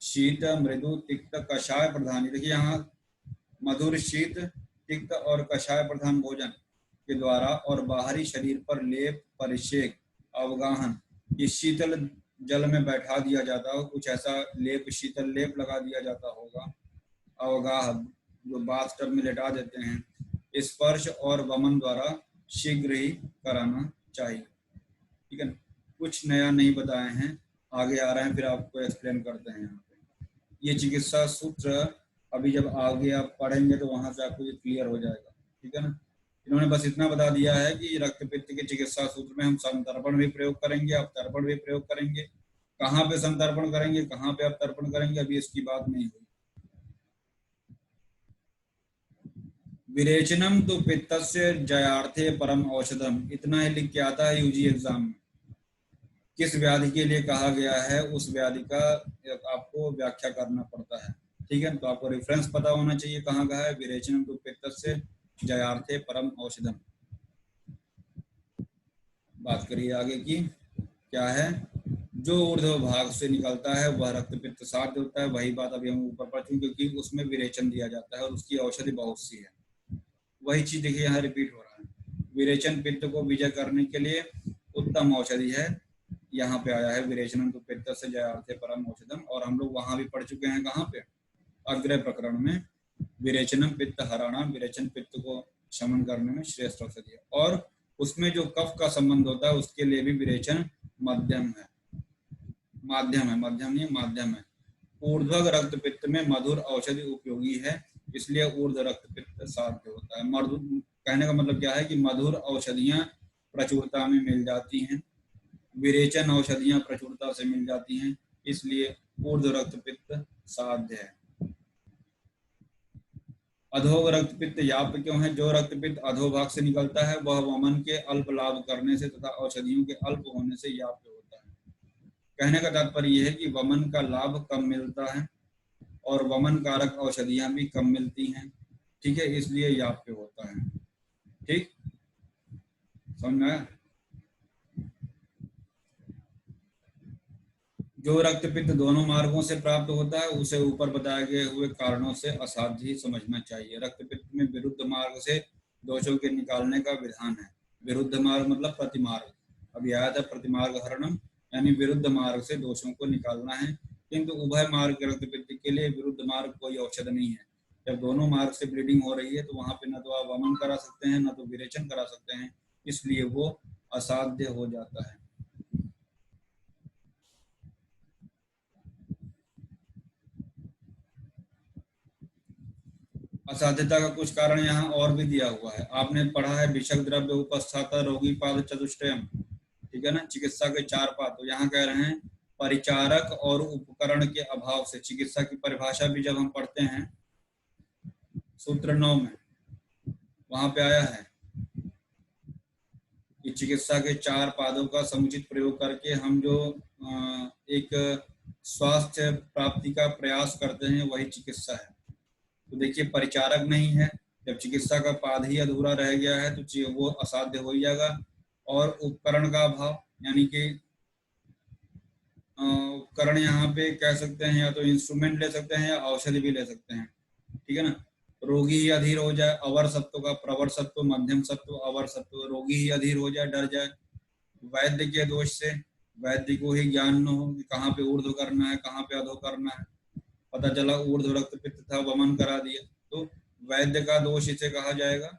शीत मृदु तिक्त कषाय प्रधान, देखिए यहाँ मधुर शीत तिक्त और कषाय प्रधान भोजन के द्वारा और बाहरी शरीर पर लेप परिषेक अवगाहन, ये शीतल जल में बैठा दिया जाता हो, कुछ ऐसा लेप शीतल लेप लगा दिया जाता होगा, अवगाह जो बाथ टब में लेटा देते हैं, स्पर्श और वमन द्वारा शीघ्र ही कराना चाहिए, ठीक है ना। कुछ नया नहीं बताए हैं, आगे आ रहे हैं फिर आपको एक्सप्लेन करते हैं। यहाँ पे ये चिकित्सा सूत्र अभी जब आगे आप पढ़ेंगे तो वहां से आपको ये क्लियर हो जाएगा, ठीक है ना। इन्होंने बस इतना बता दिया है कि रक्त पित्त के चिकित्सा सूत्र में हम संतर्पण भी प्रयोग करेंगे, अवतर्पण भी प्रयोग करेंगे। कहाँ पे संतर्पण करेंगे, कहाँ पे अवतर्पण करेंगे, अभी इसकी बात नहीं हुई। विरेचनम तो पित्तस्य जयार्थे परम औषधम, इतना ही लिख के आता है यूजी एग्जाम में। किस व्याधि के लिए कहा गया है उस व्याधि का आपको व्याख्या करना पड़ता है, ठीक है। तो आपको रेफरेंस पता होना चाहिए कहाँ का है, विरेचनम तो पित्तस्य जयार्थे परम औषधम। बात करिए आगे की, क्या है, जो ऊर्ध्व भाग से निकलता है वह रक्त पित्त साध्य होता है। वही बात अभी हम ऊपर पढ़ चुके, क्योंकि उसमें विरेचन दिया जाता है और उसकी औषधि बहुत सी है। वही चीज देखिए यहाँ रिपीट हो रहा है, विरेचन पित्त को विजय करने के लिए उत्तम औषधि है, यहाँ पे आया है विरेचनम तो पित्त से जयार्थे परम औषधम। और हम लोग वहां भी पढ़ चुके हैं, कहाँ पे, अग्रय प्रकरण में, विरेचनम पित्त हराणाम, विरेचन पित्त को शमन करने में श्रेष्ठ औषधि है। और उसमें जो कफ का संबंध होता है उसके लिए भी विरेचन मध्यम है, माध्यम है, मध्यम नहीं माध्यम है। ऊर्ध्व रक्त पित्त में मधुर औषधि उपयोगी है, इसलिए ऊर्ध्व रक्त पित्त साध्य होता है। मधुर कहने का मतलब क्या है कि मधुर औषधियां प्रचुरता में मिल जाती हैं, विरेचन औषधियां प्रचुरता से मिल जाती हैं, इसलिए ऊर्ध्व रक्त पित्त साध्य है। अधोग रक्तपित्त याप क्यों है? जो रक्तपित्त अधोभाग से निकलता है वह वमन के अल्प लाभ करने से तथा औषधियों के अल्प होने से याप होता है। कहने का तात्पर्य यह है कि वमन का लाभ कम मिलता है और वमन कारक औषधियां भी कम मिलती हैं, ठीक है, इसलिए याप होता है। ठीक, समझ में आया? जो रक्तपित्त दोनों मार्गों से प्राप्त होता है उसे ऊपर बताए गए हुए कारणों से असाध्य ही समझना चाहिए। रक्तपित्त में विरुद्ध मार्ग से दोषों के निकालने का विधान है। विरुद्ध मार्ग मतलब प्रतिमार्ग, अभी आया था प्रतिमार्ग हरणम, यानी विरुद्ध मार्ग से दोषों को निकालना है। किंतु उभय मार्ग के रक्तपित्त के लिए विरुद्ध मार्ग कोई औषध नहीं है। जब दोनों मार्ग से ब्लीडिंग हो रही है तो वहां पे न तो आप वमन करा सकते हैं न तो विरेचन करा सकते हैं, इसलिए वो असाध्य हो जाता है। असाध्यता का कुछ कारण यहाँ और भी दिया हुआ है। आपने पढ़ा है विषक द्रव्य उपस्थाता रोगी पाद चतुष्टयम, ठीक है ना, चिकित्सा के 4 पाद। तो यहाँ कह रहे हैं परिचारक और उपकरण के अभाव से। चिकित्सा की परिभाषा भी जब हम पढ़ते हैं सूत्र 9 में, वहां पे आया है कि चिकित्सा के 4 पादों का समुचित प्रयोग करके हम जो एक स्वास्थ्य प्राप्ति का प्रयास करते हैं वही चिकित्सा है। तो देखिए परिचारक नहीं है, जब चिकित्सा का पाद ही अधूरा रह गया है तो वो असाध्य हो जाएगा। और उपकरण का अभाव, यानी कि उपकरण यहाँ पे कह सकते हैं या तो इंस्ट्रूमेंट ले सकते हैं या औषधि भी ले सकते हैं, ठीक है ना। रोगी ही अधीर हो जाए, अवर सत्व का प्रवर सत्व, मध्यम सत्व, अवर सत्व, रोगी ही अधीर हो जाए, डर जाए वैद्य के दोष से, वैद्य को ही ज्ञान न हो कि कहाँ पे ऊर्ध्व करना है कहाँ पे अधो करना है, पता चला ऊर्ध्व रक्तपित्त था वमन करा दिया, तो वैद्य का दोष इसे कहा जाएगा,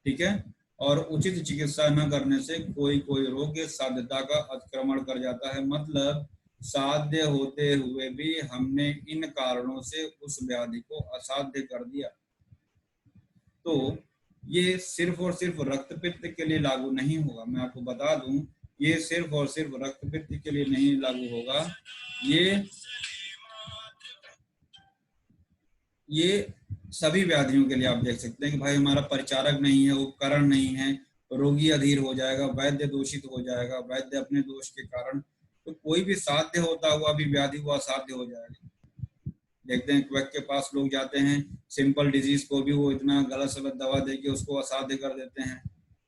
ठीक है। और उचित चिकित्सा न करने से कोई कोई रोग साध्यता का अतिक्रमण कर जाता है, मतलब साध्य होते हुए भी हमने इन कारणों से उस व्याधि को असाध्य कर दिया। तो ये सिर्फ और सिर्फ रक्तपित्त के लिए लागू नहीं होगा, मैं आपको बता दूं, ये सिर्फ और सिर्फ रक्तपित्त के लिए नहीं लागू होगा, ये सभी व्याधियों के लिए आप देख सकते हैं कि भाई हमारा परिचारक नहीं है, उपकरण नहीं है, रोगी अधीर हो जाएगा, वैद्य दूषित हो जाएगा, वैद्य अपने दोष के कारण, तो कोई भी साध्य होता हुआ भी व्याधि वो असाध्य हो जाएगा। देखते हैं क्वेक के पास लोग जाते हैं, सिंपल डिजीज को भी वो इतना गलत सलत दवा देके उसको असाध्य कर देते हैं,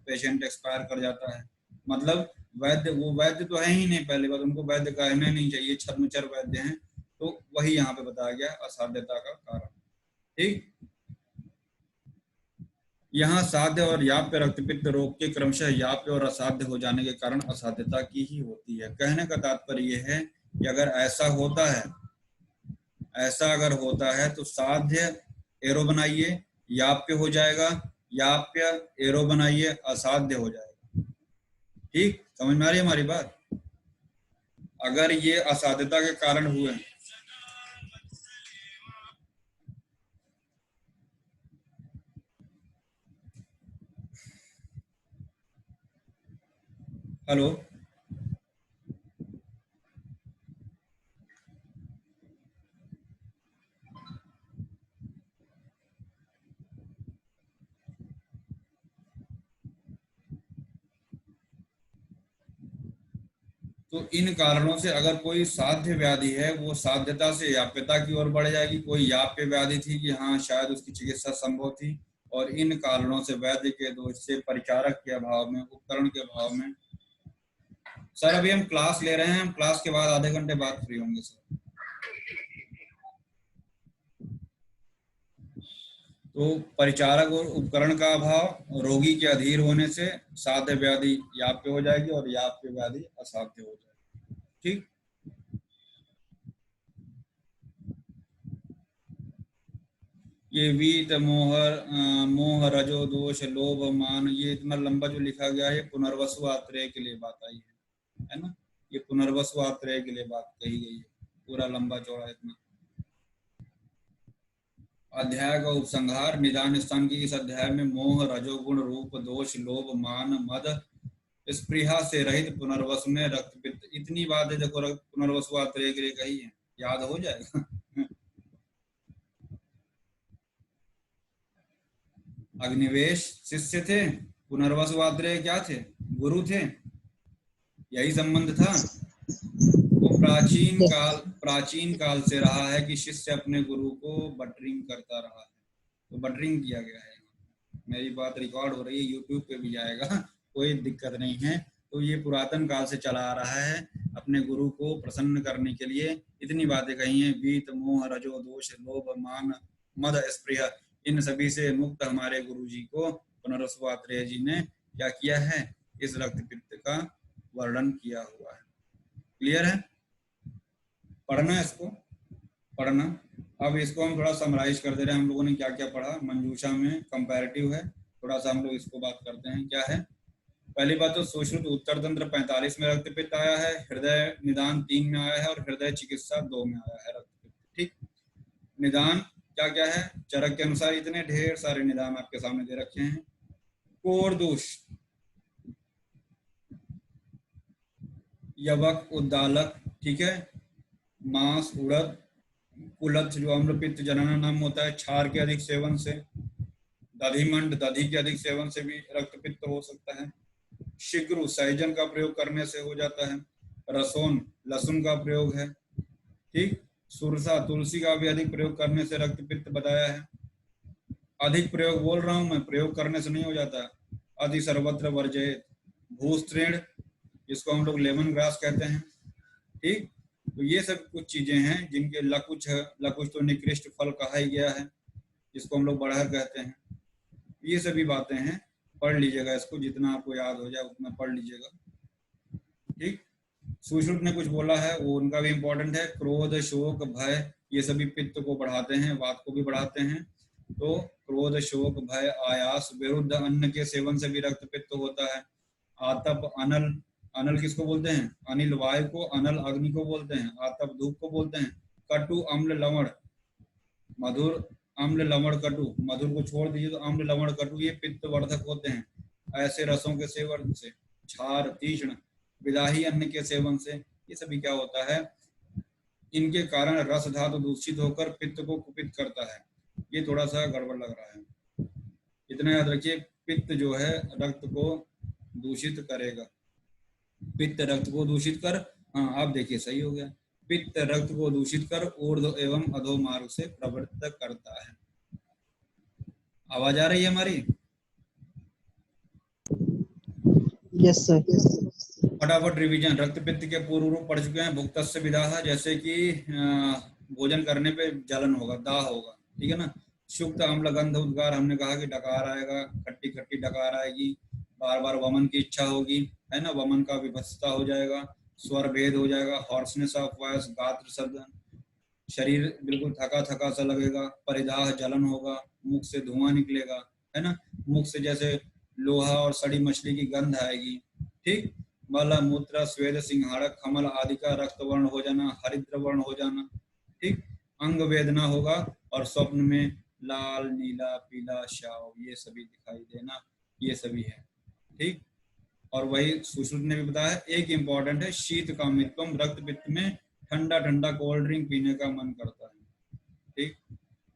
पेशेंट एक्सपायर कर जाता है। मतलब वैद्य, वो वैद्य तो है ही नहीं, पहले बात उनको वैद्य कहना नहीं चाहिए, छद्मचर वैद्य हैं। तो वही यहाँ पे बताया गया असाध्यता का कारण, ठीक। यहाँ साध्य और याप्य रक्तपित्त रोग के क्रमशः याप्य और असाध्य हो जाने के कारण असाध्यता की ही होती है। कहने का तात्पर्य यह है कि अगर ऐसा होता है, ऐसा अगर होता है तो साध्य एरो बनाइए याप्य हो जाएगा, याप्य एरो बनाइए असाध्य हो जाएगा, ठीक। समझ में आ रही है हमारी बात? अगर ये असाध्यता के कारण हुए, हेलो, तो इन कारणों से अगर कोई साध्य व्याधि है वो साध्यता से याप्यता की ओर बढ़ जाएगी। कोई याप्य व्याधि थी कि हाँ शायद उसकी चिकित्सा संभव थी, और इन कारणों से वैद्य के दोष से, परिचारक के अभाव में, उपकरण के अभाव में। सर अभी हम क्लास ले रहे हैं, हम क्लास के बाद आधे घंटे बाद फ्री होंगे सर। तो परिचारक और उपकरण का अभाव, रोगी के अधीर होने से साध्य व्याधि याप्य हो जाएगी और याप्य व्याधि असाध्य हो जाएगी, ठीक। ये वीत मोह रजो दोष लोभ मान, ये इतना लंबा जो लिखा गया है पुनर्वसु आत्रेय के लिए बात आई है ना। ये पुनर्वसु आत्रेय के लिए बात कही गई है, पूरा लंबा चौड़ा इतना। अध्याय का उपसंहार, निदान स्थान की इस अध्याय में मोह रजोगुण रूप दोष लोभ मान मद स्पृहा से रहित पुनर्वसु में रक्तपित्त, इतनी बातें देखो पुनर्वसु आत्रेय के लिए कही है, याद हो जाएगा। अग्निवेश शिष्य थे, पुनर्वसु आत्रेय क्या थे, गुरु थे, यही संबंध था। तो प्राचीन काल से रहा है कि शिष्य अपने गुरु को बटरिंग करता रहा है, तो बटरिंग किया गया है। मेरी बात रिकॉर्ड हो रही है, यूट्यूब पे भी जाएगा, कोई दिक्कत नहीं है। तो ये पुरातन काल से चला आ रहा है, अपने गुरु को प्रसन्न करने के लिए इतनी बातें कही हैं। वीत मोह रजो दोष लोभ मान मद स्पृह, इन सभी से मुक्त हमारे गुरु जी को पुनर्वसु आत्रेय जी ने क्या किया है, इस रक्त पित्त का वर्णन किया हुआ है। क्लियर है? पढ़ना है इसको, पढ़ना। अब इसको हम थोड़ा समराइज कर दे रहे हैं, हम लोगों ने क्या क्या पढ़ा। मंजूषा में कंपैरेटिव है, थोड़ा सा हम लोग इसको बात करते हैं। क्या है? पहली बात तो सुश्रुत उत्तर तंत्र 45 में रक्तपित्त आया है, हृदय निदान 3 में आया है और हृदय चिकित्सा 2 में आया है रक्तपित्त। ठीक, निदान क्या क्या है, चरक के अनुसार इतने ढेर सारे निदान आपके सामने दे रखे हैं। कोरदूष, यवक, उद्दालक, ठीक है, मांस, उड़द, कुलथ जो अम्लपित्त जनना नाम होता है, क्षार के अधिक सेवन से, दधिमंड दधि के अधिक सेवन से भी रक्तपित्त हो सकता है। शीघ्र सहजन का प्रयोग करने से हो जाता है। रसोन लहसुन का प्रयोग है। ठीक, सुरसा तुलसी का भी अधिक प्रयोग करने से रक्तपित्त बताया है। अधिक प्रयोग बोल रहा हूं मैं, प्रयोग करने से नहीं हो जाता। अति सर्वत्र वर्जयेत, भूस्त्रीण जिसको हम लोग लेमन ग्रास कहते हैं। ठीक, तो ये सब कुछ चीजें हैं जिनके लकुच है, लकुच तो निकृष्ट फल कहा ही गया है, जिसको हम लोग बड़हर कहते हैं। ये सभी बातें हैं, पढ़ लीजिएगा इसको, जितना आपको याद हो जाए उतना पढ़ लीजिएगा। ठीक, सुश्रुत ने कुछ बोला है, वो उनका भी इम्पोर्टेंट है। क्रोध, शोक, भय ये सभी पित्त को बढ़ाते हैं, वात को भी बढ़ाते हैं। तो क्रोध, शोक, भय, आयास, विरुद्ध अन्न के सेवन से भी रक्त पित्त होता है। आतप, अनल, अनल किसको बोलते हैं, अनिल वायु को, अनल अग्नि को बोलते हैं, आतप धूप को बोलते हैं। कटु, अम्ल, लवण, मधुर, अम्ल, लवण, कटु, मधुर को छोड़ दीजिए तो अम्ल, लवण, कटु ये पित्त वर्धक होते हैं ऐसे रसों के सेवन से। क्षार, तीक्ष्ण, विदाही अन्न के सेवन से, ये सभी क्या होता है, इनके कारण रस धातु दूषित होकर पित्त को कुपित करता है। ये थोड़ा सा गड़बड़ लग रहा है, इतना याद रखिए। पित्त जो है रक्त को दूषित करेगा, पित्त रक्त को दूषित कर, हाँ आप देखिए सही हो गया, पित्त रक्त को दूषित कर ऊर्ध्व एवं अधो मार्ग से प्रवृत्त करता है। आवाज आ रही है हमारी? Yes sir. फटाफट रिवीजन। रक्त पित्त के पूर्व रूप पढ़ चुके हैं। भुक्तस्य विदाह, जैसे कि भोजन करने पे जलन होगा, दाह होगा, ठीक है ना। शुक्त, अम्ल, गंध, उद्गार, हमने कहा कि डकार आएगा, खट्टी खट्टी डकार आएगी, बार बार वमन की इच्छा होगी, है ना, वमन का विभत्सता हो जाएगा, स्वर भेद हो जाएगा, हॉर्सनेस ऑफ वॉइस, गात्र शब्द, शरीर बिल्कुल थका थका सा लगेगा, परिदाह, जलन होगा, मुख से धुआं निकलेगा, है ना, मुख से जैसे लोहा और सड़ी मछली की गंध आएगी। ठीक, मल मूत्र स्वेद सिंहाड़क खमल आदि का रक्त वर्ण हो जाना, हरिद्र वर्ण हो जाना। ठीक, अंग वेदना होगा और स्वप्न में लाल, नीला, पीला, श्याव ये सभी दिखाई देना, ये सभी है। ठीक, और वही सुश्रुत ने भी बताया। एक इम्पॉर्टेंट है, शीत कामित्वम, रक्त पित्त में ठंडा ठंडा कोल्ड ड्रिंक पीने का मन करता है। ठीक,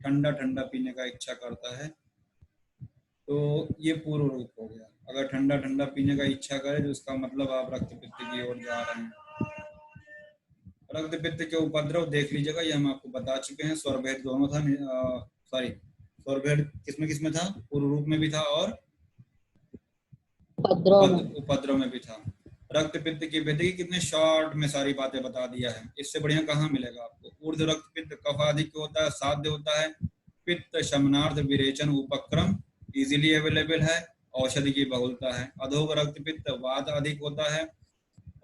ठंडा ठंडा पीने का इच्छा करता है, तो ये पूर्व रूप हो गया। अगर ठंडा ठंडा पीने का इच्छा करे तो उसका मतलब आप रक्त पित्त की ओर जा रहे हैं। रक्त पित्त के उपद्रव देख लीजिएगा, ये हम आपको बता चुके हैं। स्वरभेद दोनों था, सॉरी स्वरभेद किसमें था, पूर्व रूप में भी था और उपद्रव में भी था। रक्त पित्त की विधि कितने शॉर्ट में सारी बातें बता दिया है, इससे बढ़िया कहाँ मिलेगा आपको। ऊर्ध्व रक्त पित्त कफाधिक होता है, साध्य होता है। पित्त शमनार्थ विरेचन उपक्रम इजीली अवेलेबल है, औषधि की बहुलता है। अधोग रक्त पित्त वात अधिक होता है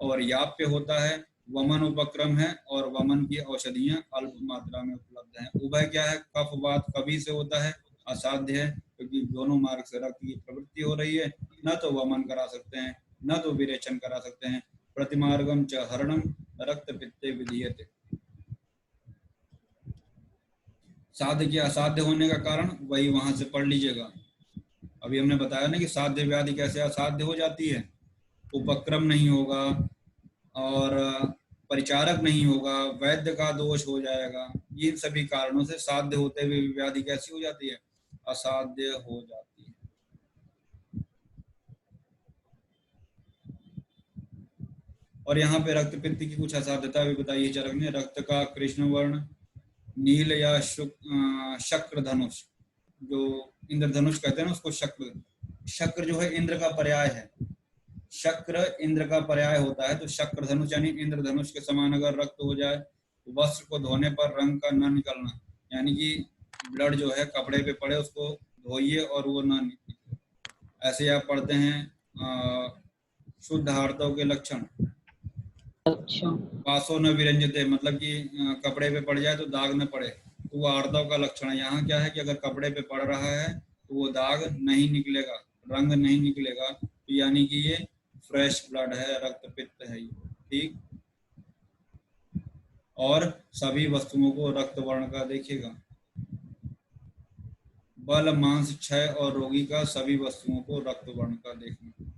और याप्य होता है, वमन उपक्रम है और वमन की औषधियां अल्प मात्रा में उपलब्ध हैं। उभय क्या है, कफ वात कभी से होता है, असाध्य है क्योंकि दोनों मार्ग से रक्त की प्रवृत्ति हो रही है। न तो वमन करा सकते हैं न तो विरेचन करा सकते हैं। प्रतिमार्गम च हरणम रक्त पित्ते विधीयते। साध्य के असाध्य होने का कारण वही वहां से पढ़ लीजिएगा। अभी हमने बताया ना कि साध्य व्याधि कैसे असाध्य हो जाती है, उपक्रम नहीं होगा और परिचारक नहीं होगा, वैद्य का दोष हो जाएगा। ये सभी कारणों से साध्य होते हुए व्याधि कैसी हो जाती है, असाध्य हो जाती है। और यहाँ पे रक्त पित्त की कुछ असाध्यता भी बताई है चरक ने। रक्त का कृष्ण वर्ण, नील या शक्र धनुष, जो इंद्रधनुष कहते हैं ना उसको शक्र, शक्र जो है इंद्र का पर्याय है, शक्र इंद्र का पर्याय होता है। तो शक्र धनुष यानी इंद्रधनुष के समान अगर रक्त हो जाए, वस्त्र को धोने पर रंग का न निकलना, यानी कि ब्लड जो है कपड़े पे पड़े उसको धोइए और वो ना निकले। ऐसे आप पढ़ते हैं शुद्ध आर्तव के लक्षण। अच्छा। वासो न विरंजते, मतलब कि कपड़े पे पड़ जाए तो दाग न पड़े, तो वो आर्तव का लक्षण है। यहाँ क्या है कि अगर कपड़े पे पड़ रहा है तो वो दाग नहीं निकलेगा, रंग नहीं निकलेगा, तो यानी कि ये फ्रेश ब्लड है, रक्त पित्त है ये, ठीक। और सभी वस्तुओं को रक्त वर्ण का देखिएगा। बल, मांस, क्षय और रोगी का सभी वस्तुओं को रक्त वर्ण का देखना।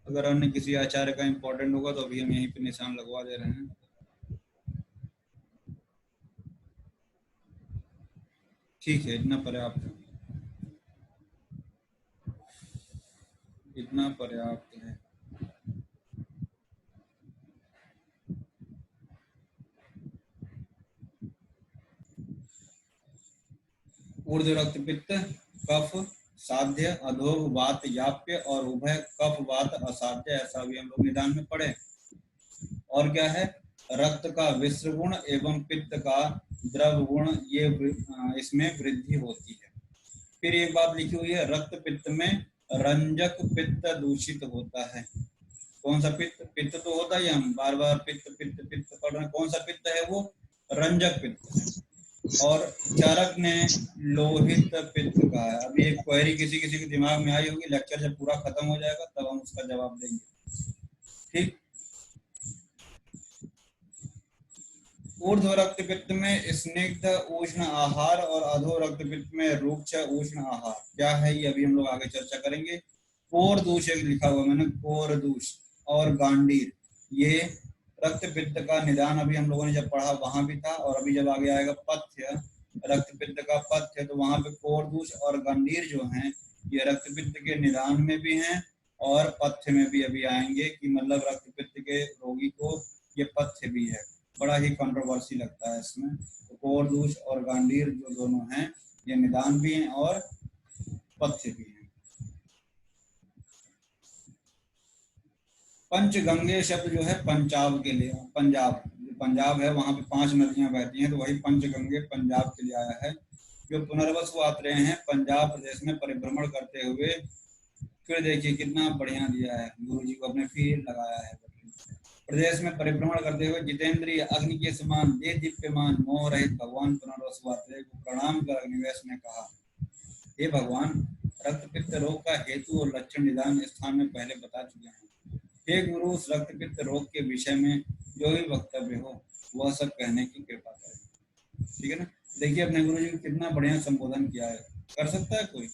अगर अन्य किसी आचार्य का इंपॉर्टेंट होगा तो अभी हम यहीं पे निशान लगवा दे रहे हैं। ठीक है, इतना पर्याप्त है, इतना पर्याप्त है। ऊर्ध्व रक्त पित्त कफ साध्य, अधोग वात याप्य और उभय कफ वात असाध्य, ऐसा भी हम लोग निदान में पढ़े। और क्या है, रक्त का विश्र गुण एवं पित्त का द्रव गुण, ये इसमें वृद्धि होती है। फिर एक बात लिखी हुई है, रक्त पित्त में रंजक पित्त दूषित होता है। कौन सा पित्त? पित्त तो होता ही, हम बार बार पित्त पित्त पित्त पढ़ रहे हैं। कौन सा पित्त है वो? रंजक पित्त है। और चरक ने लोहित पित्त कहा है। अभी एक क्वेरी किसी किसी के दिमाग में आई होगी, लेक्चर जब पूरा खत्म हो जाएगा तब हम उसका जवाब देंगे, ठीक। ऊर्ध्व रक्त पित्त में स्निग्ध उष्ण आहार और अधो रक्त पित्त में रुक्ष उष्ण आहार। क्या है ये अभी हम लोग आगे चर्चा करेंगे। कोरदूष एक लिखा हुआ मैंने, कोरदूष और गांडीर, ये रक्त पित्त का निदान अभी हम लोगों ने जब पढ़ा वहां भी था, और अभी जब आगे आएगा पथ्य, रक्त पित्त का पथ्य, तो वहां पे कोरदूष और गंडीर जो हैं ये रक्त पित्त के निदान में भी हैं और पथ्य में भी अभी आएंगे, कि मतलब रक्त पित्त के रोगी को ये पथ्य भी है। बड़ा ही कंट्रोवर्सी लगता है इसमें। तो कोरदूष और गांडीर जो दोनों हैं ये निदान भी हैं और पथ्य भी हैं। पंचगंगे शब्द जो है पंजाब के लिए, पंजाब है वहां पे 5 नदियां बहती हैं, तो वही पंचगंगे पंजाब के लिए आया है। जो पुनर्वसु यात्री हैं पंजाब प्रदेश में परिभ्रमण करते हुए, फिर देखिए कितना बढ़िया दिया है, गुरु जी को अपने फिर लगाया है। प्रदेश में परिभ्रमण करते हुए जितेंद्रिय अग्नि के समान दे दीप्यमान मोह रहित भगवान पुनर्वसु यात्री को प्रणाम कर अग्निवेश ने कहा, हे भगवान, रक्त पित्त रोग का हेतु और लक्षण निदान स्थान में पहले बता चुके हैं। हे गुरु, उस रक्त पित्त रोग के विषय में जो भी वक्तव्य हो वह सब कहने की कृपा करें। ठीक है ना। देखिए अपने गुरु जी ने कितना बढ़िया संबोधन किया है, कर सकता है कोई।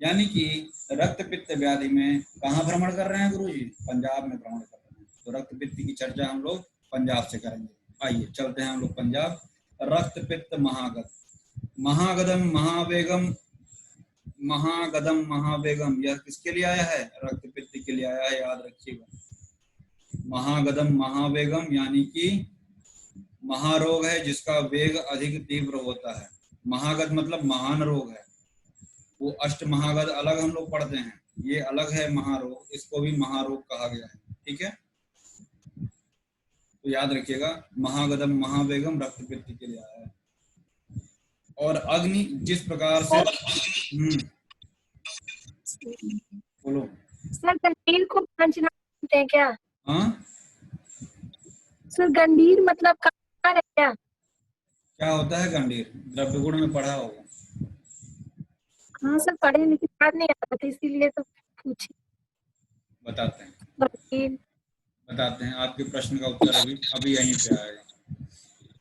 यानी कि रक्त पित्त व्याधि में कहाँ भ्रमण कर रहे हैं गुरु जी? पंजाब में भ्रमण कर रहे हैं। तो रक्त पित्त की चर्चा हम लोग पंजाब से करेंगे। आइए चलते हैं हम लोग पंजाब। रक्त पित्त महागत, महागदम महावेगम, महागदम महावेगम, यह किसके लिए आया है? रक्त पित्त के लिए आया है, याद रखिएगा। महागदम महावेगम यानी कि महारोग है जिसका वेग अधिक तीव्र होता है। महागद मतलब महान रोग है। वो अष्ट महागद अलग हम लोग पढ़ते हैं, ये अलग है महारोग, इसको भी महारोग कहा गया है। ठीक है, तो याद रखिएगा, महागदम महावेगम रक्त पित्त के लिए आया है। और अग्नि जिस प्रकार से बोलो सर, गंडीर को पंचनाद बोलते हैं क्या? हाँ सर गंडीर मतलब कहाँ है क्या? क्या होता है गंडीर? द्रव्य गुण में पढ़ा होगा। हाँ सर पढ़े, लेकिन याद नहीं आता था, इसीलिए तो पूछे। बताते हैं गंडीर बताते हैं, आपके प्रश्न का उत्तर अभी यहीं पे आएगा।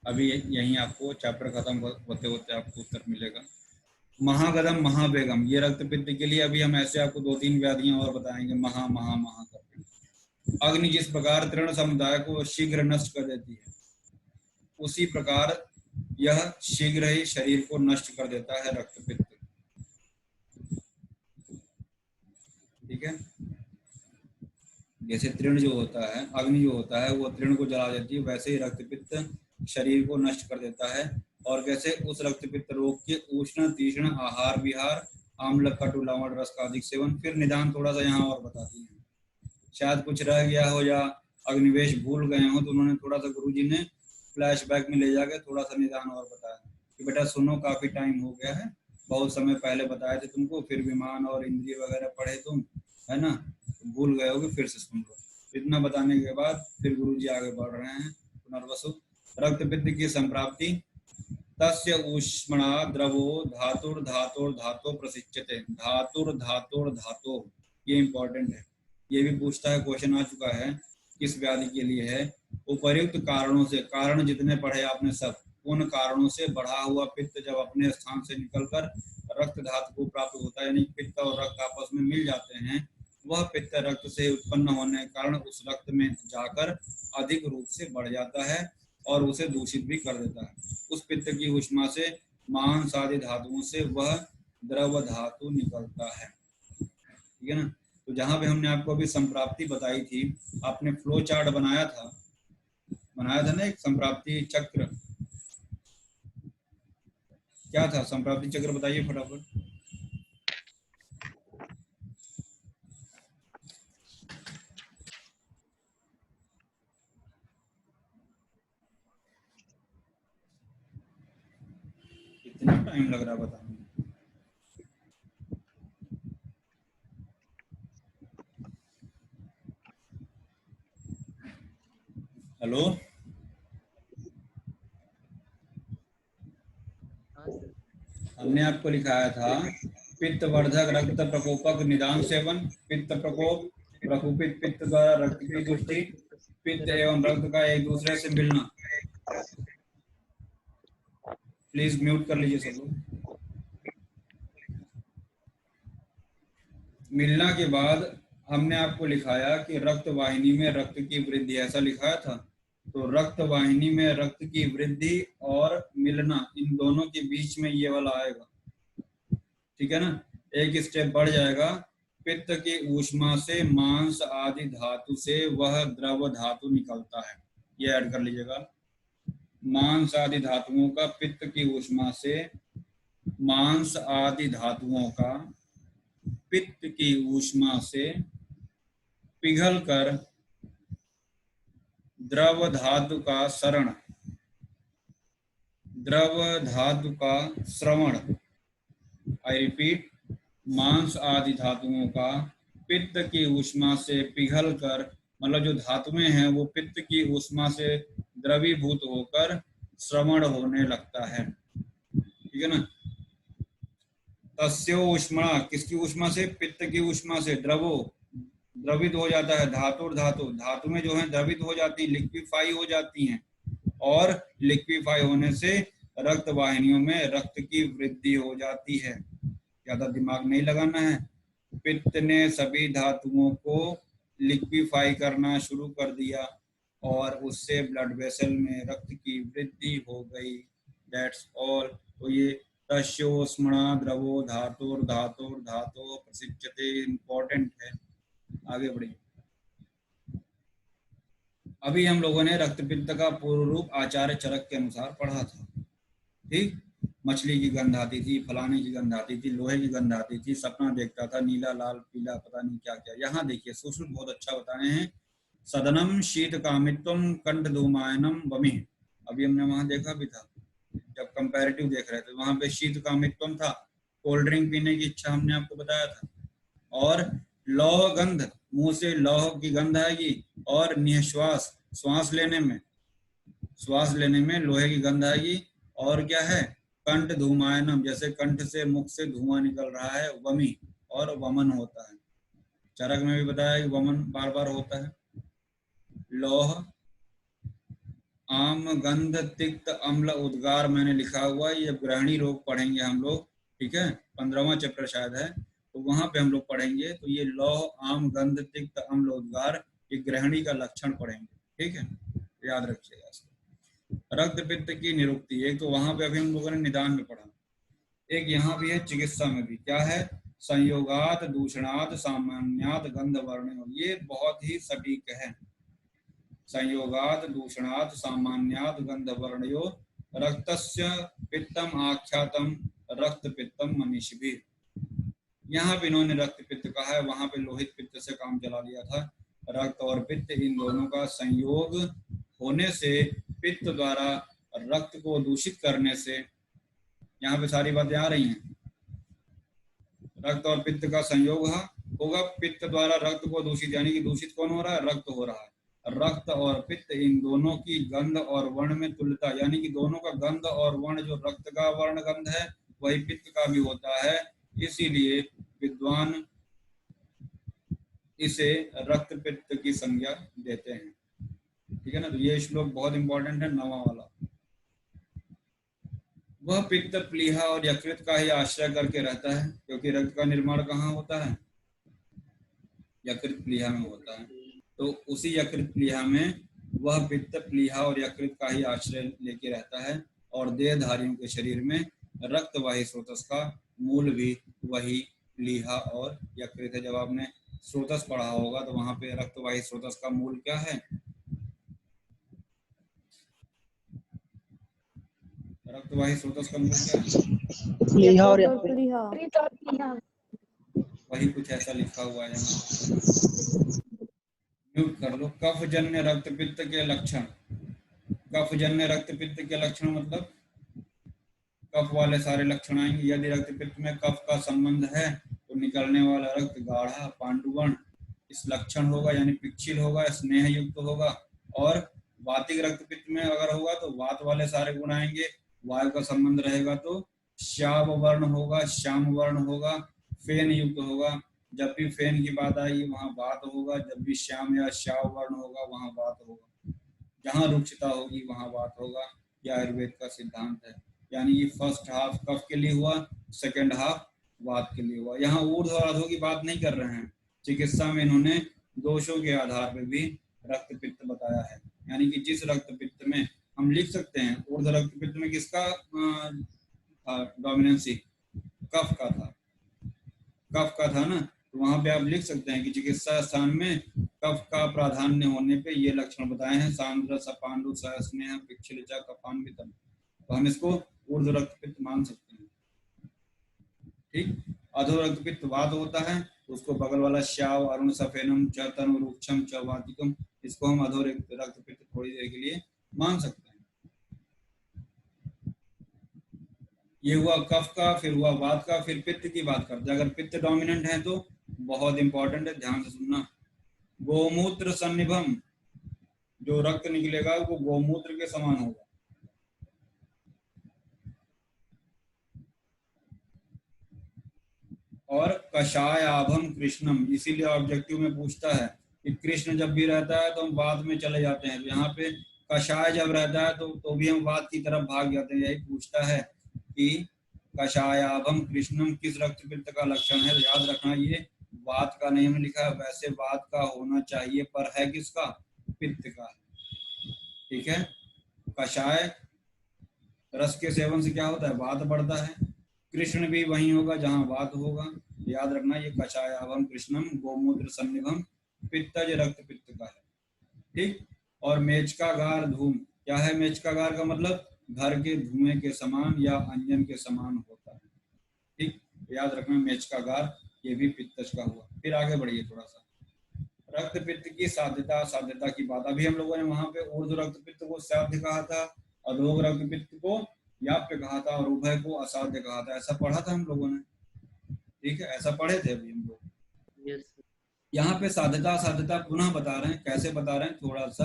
अभी यहीं आपको चैप्टर खत्म होते होते आपको उत्तर मिलेगा। महागदम महावेगम, ये रक्त पित्त के लिए। अभी हम ऐसे आपको 2-3 व्याधियां और बताएंगे महा महा महा करके। अग्नि जिस प्रकार तृण समुदाय को शीघ्र नष्ट कर देती है, उसी प्रकार यह शीघ्र ही शरीर को नष्ट कर देता है रक्त पित्त। ठीक है, जैसे तृण जो होता है, अग्नि जो होता है वो तृण को जला देती है, वैसे ही रक्तपित्त शरीर को नष्ट कर देता है। और कैसे? उस रक्तपित्त रोग के उष्ण तीक्ष्ण आहार विहार, आम्ल कटु लवण रस का अधिक सेवन। फिर निदान थोड़ा सा यहाँ और बताती है, शायद कुछ रह गया हो या अग्निवेश भूल गए हो, तो उन्होंने थोड़ा सा गुरुजी ने फ्लैशबैक में ले जाकर थोड़ा सा निदान और बताया कि बेटा सुनो, काफी टाइम हो गया है, बहुत समय पहले बताए थे तुमको, फिर विमान और इंद्रिय वगैरह पढ़े तुम, है ना, भूल गए होगे, फिर से सुन लो। इतना बताने के बाद फिर गुरुजी आगे बढ़ रहे हैं। पुनर्वसु रक्तपित्त की संप्राप्ति, तस्य ऊष्मणा द्रवो धातुर प्रसिच्यते। धातुर, ये इंपॉर्टेंट है, ये भी पूछता है, क्वेश्चन आ चुका है, किस व्याधि के लिए है? उपर्युक्त कारणों से, कारण जितने पढ़े आपने सब, उन कारणों से बढ़ा हुआ पित्त जब अपने स्थान से निकलकर रक्त धातु को प्राप्त होता है, यानी पित्त और रक्त आपस में मिल जाते हैं, वह पित्त रक्त से उत्पन्न होने के कारण उस रक्त में जाकर अधिक रूप से बढ़ जाता है और उसे दूषित भी कर देता है। उस पित्त की ऊष्मा से मांस आदि धातुओं से वह द्रव धातु निकलता है। ठीक है ना? तो जहां पे हमने आपको अभी संप्राप्ति बताई थी, आपने फ्लो चार्ट बनाया था ना, एक संप्राप्ति चक्र, क्या था संप्राप्ति चक्र? बताइए फटाफट। कितना टाइम लग रहा बताने में? हेलो, हमने आपको लिखाया था पित्त वर्धक रक्त प्रकोपक निदान सेवन, पित्त प्रकोप, प्रकोपित पित्त द्वारा रक्त की दुष्टि, पित्त एवं रक्त का एक दूसरे से मिलना। प्लीज म्यूट कर लीजिए सब लोग। मिलना के बाद हमने आपको लिखाया कि रक्त वाहिनी में रक्त की वृद्धि, ऐसा लिखाया था। तो रक्त वाहिनी में रक्त की वृद्धि और मिलना, इन दोनों के बीच में ये वाला आएगा, ठीक है ना, एक स्टेप बढ़ जाएगा। पित्त की ऊष्मा से मांस आदि धातु से वह द्रव धातु निकलता है, ये ऐड कर लीजिएगा। मांस आदि धातुओं का, पित्त की ऊष्मा से मांस आदि धातुओं का पित्त की ऊष्मा से पिघलकर द्रव धातु का सरण, द्रव धातु का श्रवण, आई रिपीट, मांस आदि धातुओं का पित्त की ऊष्मा से पिघलकर, मतलब जो धातुएं हैं वो पित्त की ऊष्मा से द्रवीभूत होकर श्रवण होने लगता है, ठीक है ना। तस्य ऊष्मा, किसकी ऊष्मा से? पित्त की ऊष्मा से। द्रवो, द्रवित हो जाता है, धातु में जो है द्रवित हो जाती है, लिक्विफाई हो जाती हैं, और लिक्विफाई होने से रक्त वाहिनियों में रक्त की वृद्धि हो जाती है। ज्यादा दिमाग नहीं लगाना है। पित्त ने सभी धातुओं को लिक्विफाई करना शुरू कर दिया और उससे ब्लड वेसल में रक्त की वृद्धि हो गई। That's all. तो ये तस्योष्मणा द्रवो धातुर प्रसिच्यते इंपॉर्टेंट है। आगे बढ़िए। अभी हम लोगों ने रक्तपित्त का पूर्व रूप आचार्य चरक के अनुसार पढ़ा था, ठीक। मछली की गंध आती थी, फलाने की गंध आती थी, लोहे की गंध आती थी, सपना देखता था, नीला लाल पीला पता नहीं क्या क्या। यहाँ देखिए सूत्र बहुत अच्छा बताए हैं। सदनम शीत कामित्वम कंठ धूमायनम वमि, अभी हमने वहां देखा भी था जब कंपैरेटिव देख रहे थे, वहां पे शीत कामित्वम था, कोल्ड ड्रिंक पीने की इच्छा हमने आपको बताया था। और लौह गंध, मुंह से लौह की गंध आएगी, और निश्वास, श्वास लेने में लोहे की गंध आएगी। और क्या है? कंठ धूमायनम, जैसे कंठ से मुख से धुआं निकल रहा है, वमी, और वमन होता है। चरक में भी बताया कि वमन बार बार होता है। लौह, आम, गंध, तिक्त, अम्ल, उद्गार मैंने लिखा हुआ है, ये ग्रहणी रोग पढ़ेंगे हम लोग, ठीक है, 15वां चैप्टर शायद है, तो वहां पे हम लोग पढ़ेंगे। तो ये लौह, आम, गंध, तिक्त, अम्ल, उद्गार, ये ग्रहणी का लक्षण पढ़ेंगे, ठीक है, याद रखिएगा। रक्त पित्त की निरुक्ति, एक तो वहां पे अभी हम लोगों ने निदान में पढ़ा, एक यहाँ भी है चिकित्सा में भी। क्या है? संयोगात दूषणात सामान्यात गंध वर्णयो। ये बहुत ही सटीक है। संयोगात दूषणात सामान्यात गंध वर्णयो रक्तस्य पित्तम आख्यातम रक्त पित्तम मनीषिभिः। यहाँ पे इन्होंने रक्त पित्त कहा है, वहां पे लोहित पित्त से काम चला लिया था। रक्त और पित्त इन दोनों का संयोग होने से, पित्त द्वारा रक्त को दूषित करने से, यहाँ पे सारी बातें आ रही हैं। रक्त और पित्त का संयोग होगा, पित्त द्वारा रक्त को दूषित, यानी कि दूषित कौन हो रहा है? रक्त हो रहा है। रक्त और पित्त इन दोनों की गंध और वर्ण में तुल्यता, यानी कि दोनों का गंध और वर्ण, जो रक्त का वर्ण गंध है वही पित्त का भी होता है। इसीलिए विद्वान इसे रक्त पित्त की संज्ञा देते हैं। ठीक है ना। तो ये श्लोक बहुत इंपॉर्टेंट है, 9वां वाला। वह पित्त प्लीहा और यकृत का ही आश्रय करके रहता है, क्योंकि रक्त का निर्माण कहाँ होता है? यकृत प्लीहा में होता है। तो उसी यकृत प्लीहा में वह पित्त प्लीहा और यकृत का ही आश्रय लेके रहता है, और देहधारियों के शरीर में रक्तवाही स्रोतस का मूल भी वही प्लीहा और यकृत है। जब आपने स्रोतस पढ़ा होगा तो वहां पे रक्तवाही स्रोतस का मूल क्या है? रक्तवाही स्रोतस का मूल क्या है? प्लीहा और वही कुछ ऐसा लिखा हुआ है यहाँ, म्यूट कर लो। कफजन्य रक्तपित्त के लक्षण। कफजन्य रक्तपित्त के लक्षण मतलब कफ वाले सारे लक्षण आएंगे। यदि रक्तपित्त में कफ का संबंध है तो निकलने वाला रक्त गाढ़ा पांडुवर्ण इस लक्षण होगा, यानी पिच्छिल होगा, स्नेह युक्त होगा। और वातिक रक्तपित्त में अगर होगा तो वात वाले सारे गुण आएंगे। वायु का संबंध रहेगा तो श्याम वर्ण होगा, श्याम वर्ण होगा, फेन युक्त होगा। जब भी फेन की बात आएगी वहां वात होगा, जब भी श्याम या श्याव वर्ण होगा वहां वात होगा। जहां रुक्षता होगी वहां वात होगा। यह आयुर्वेद का सिद्धांत है। यानी कि फर्स्ट हाफ कफ के लिए हुआ, सेकेंड हाफ वात के लिए हुआ। यहाँ ऊर्ध्व और अधो की बात नहीं कर रहे हैं। चिकित्सा में इन्होंने दोषों के आधार पर भी रक्तपित्त बताया है। यानी कि जिस रक्तपित्त में हम लिख सकते हैं, ऊर्ध्व रक्तपित्त में किसका डोमिनेंसी? कफ का था, कफ का था ना। तो वहां पे आप लिख सकते हैं कि चिकित्सा स्थान में कफ का प्राधान्य होने पे ये लक्षण बताए हैं, सांद्र सपांडु स्नेह पिच्छिलचा कफान्वितम। तो हम इसको ऊर्ध्व रक्तपित्त मान सकते हैं। ठीक। अधो रक्तपित्त वात होता है, तो उसको बगल वाला श्याव अरुण सफेनम च तनु रुक्षम च वातिकम, इसको हम अधो रक्तपित्त थोड़ी देर के लिए मान सकते हैं। ये हुआ कफ का, फिर हुआ वात का, फिर पित्त की बात करते हैं। अगर पित्त डोमिनेंट है तो बहुत इंपॉर्टेंट है, ध्यान से सुनना। गोमूत्र सन्निभम, जो रक्त निकलेगा वो गोमूत्र के समान होगा। और कषायाभम कृष्णम, इसीलिए ऑब्जेक्टिव में पूछता है कि कृष्ण जब भी रहता है तो हम वात में चले जाते हैं। तो यहाँ पे कषाय जब रहता है तो भी हम वात की तरफ भाग जाते हैं। यही पूछता है कि कषायाभम कृष्णम किस रक्तपित्त का लक्षण है। याद रखना ये वात का नहीं लिखा है, वैसे वात का होना चाहिए, पर है किसका? पित्त का। ठीक है। कषाय रस के सेवन से क्या होता है? वात बढ़ता है। कृष्ण भी वही होगा जहां वात होगा। याद रखना ये कषायाभम कृष्णम गोमूत्र सन्निभम पित्तज रक्त पित्त का है। ठीक। और मेचकागार धूम, क्या है मेचकागार का मतलब? घर के धुएं के समान या अंजन के समान होता है। ठीक। याद रखना मेचकागार ये भी पित्तज का हुआ। फिर आगे बढ़िए थोड़ा सा। रक्त पित्त की साध्यता, साध्यता की बात। अभी हम लोगों ने वहां पे ऊर्ध्व रक्त पित्त को साध्य कहा था, अधोग रक्त पित्त को याप्य कहा था, और उभय को असाध्य कहा था। ऐसा पढ़ा था हम लोगों ने। ठीक है, ऐसा पढ़े थे अभी हम लोग। यहाँ पे साध्यता असाध्यता पुनः बता रहे हैं। कैसे बता रहे हैं? थोड़ा सा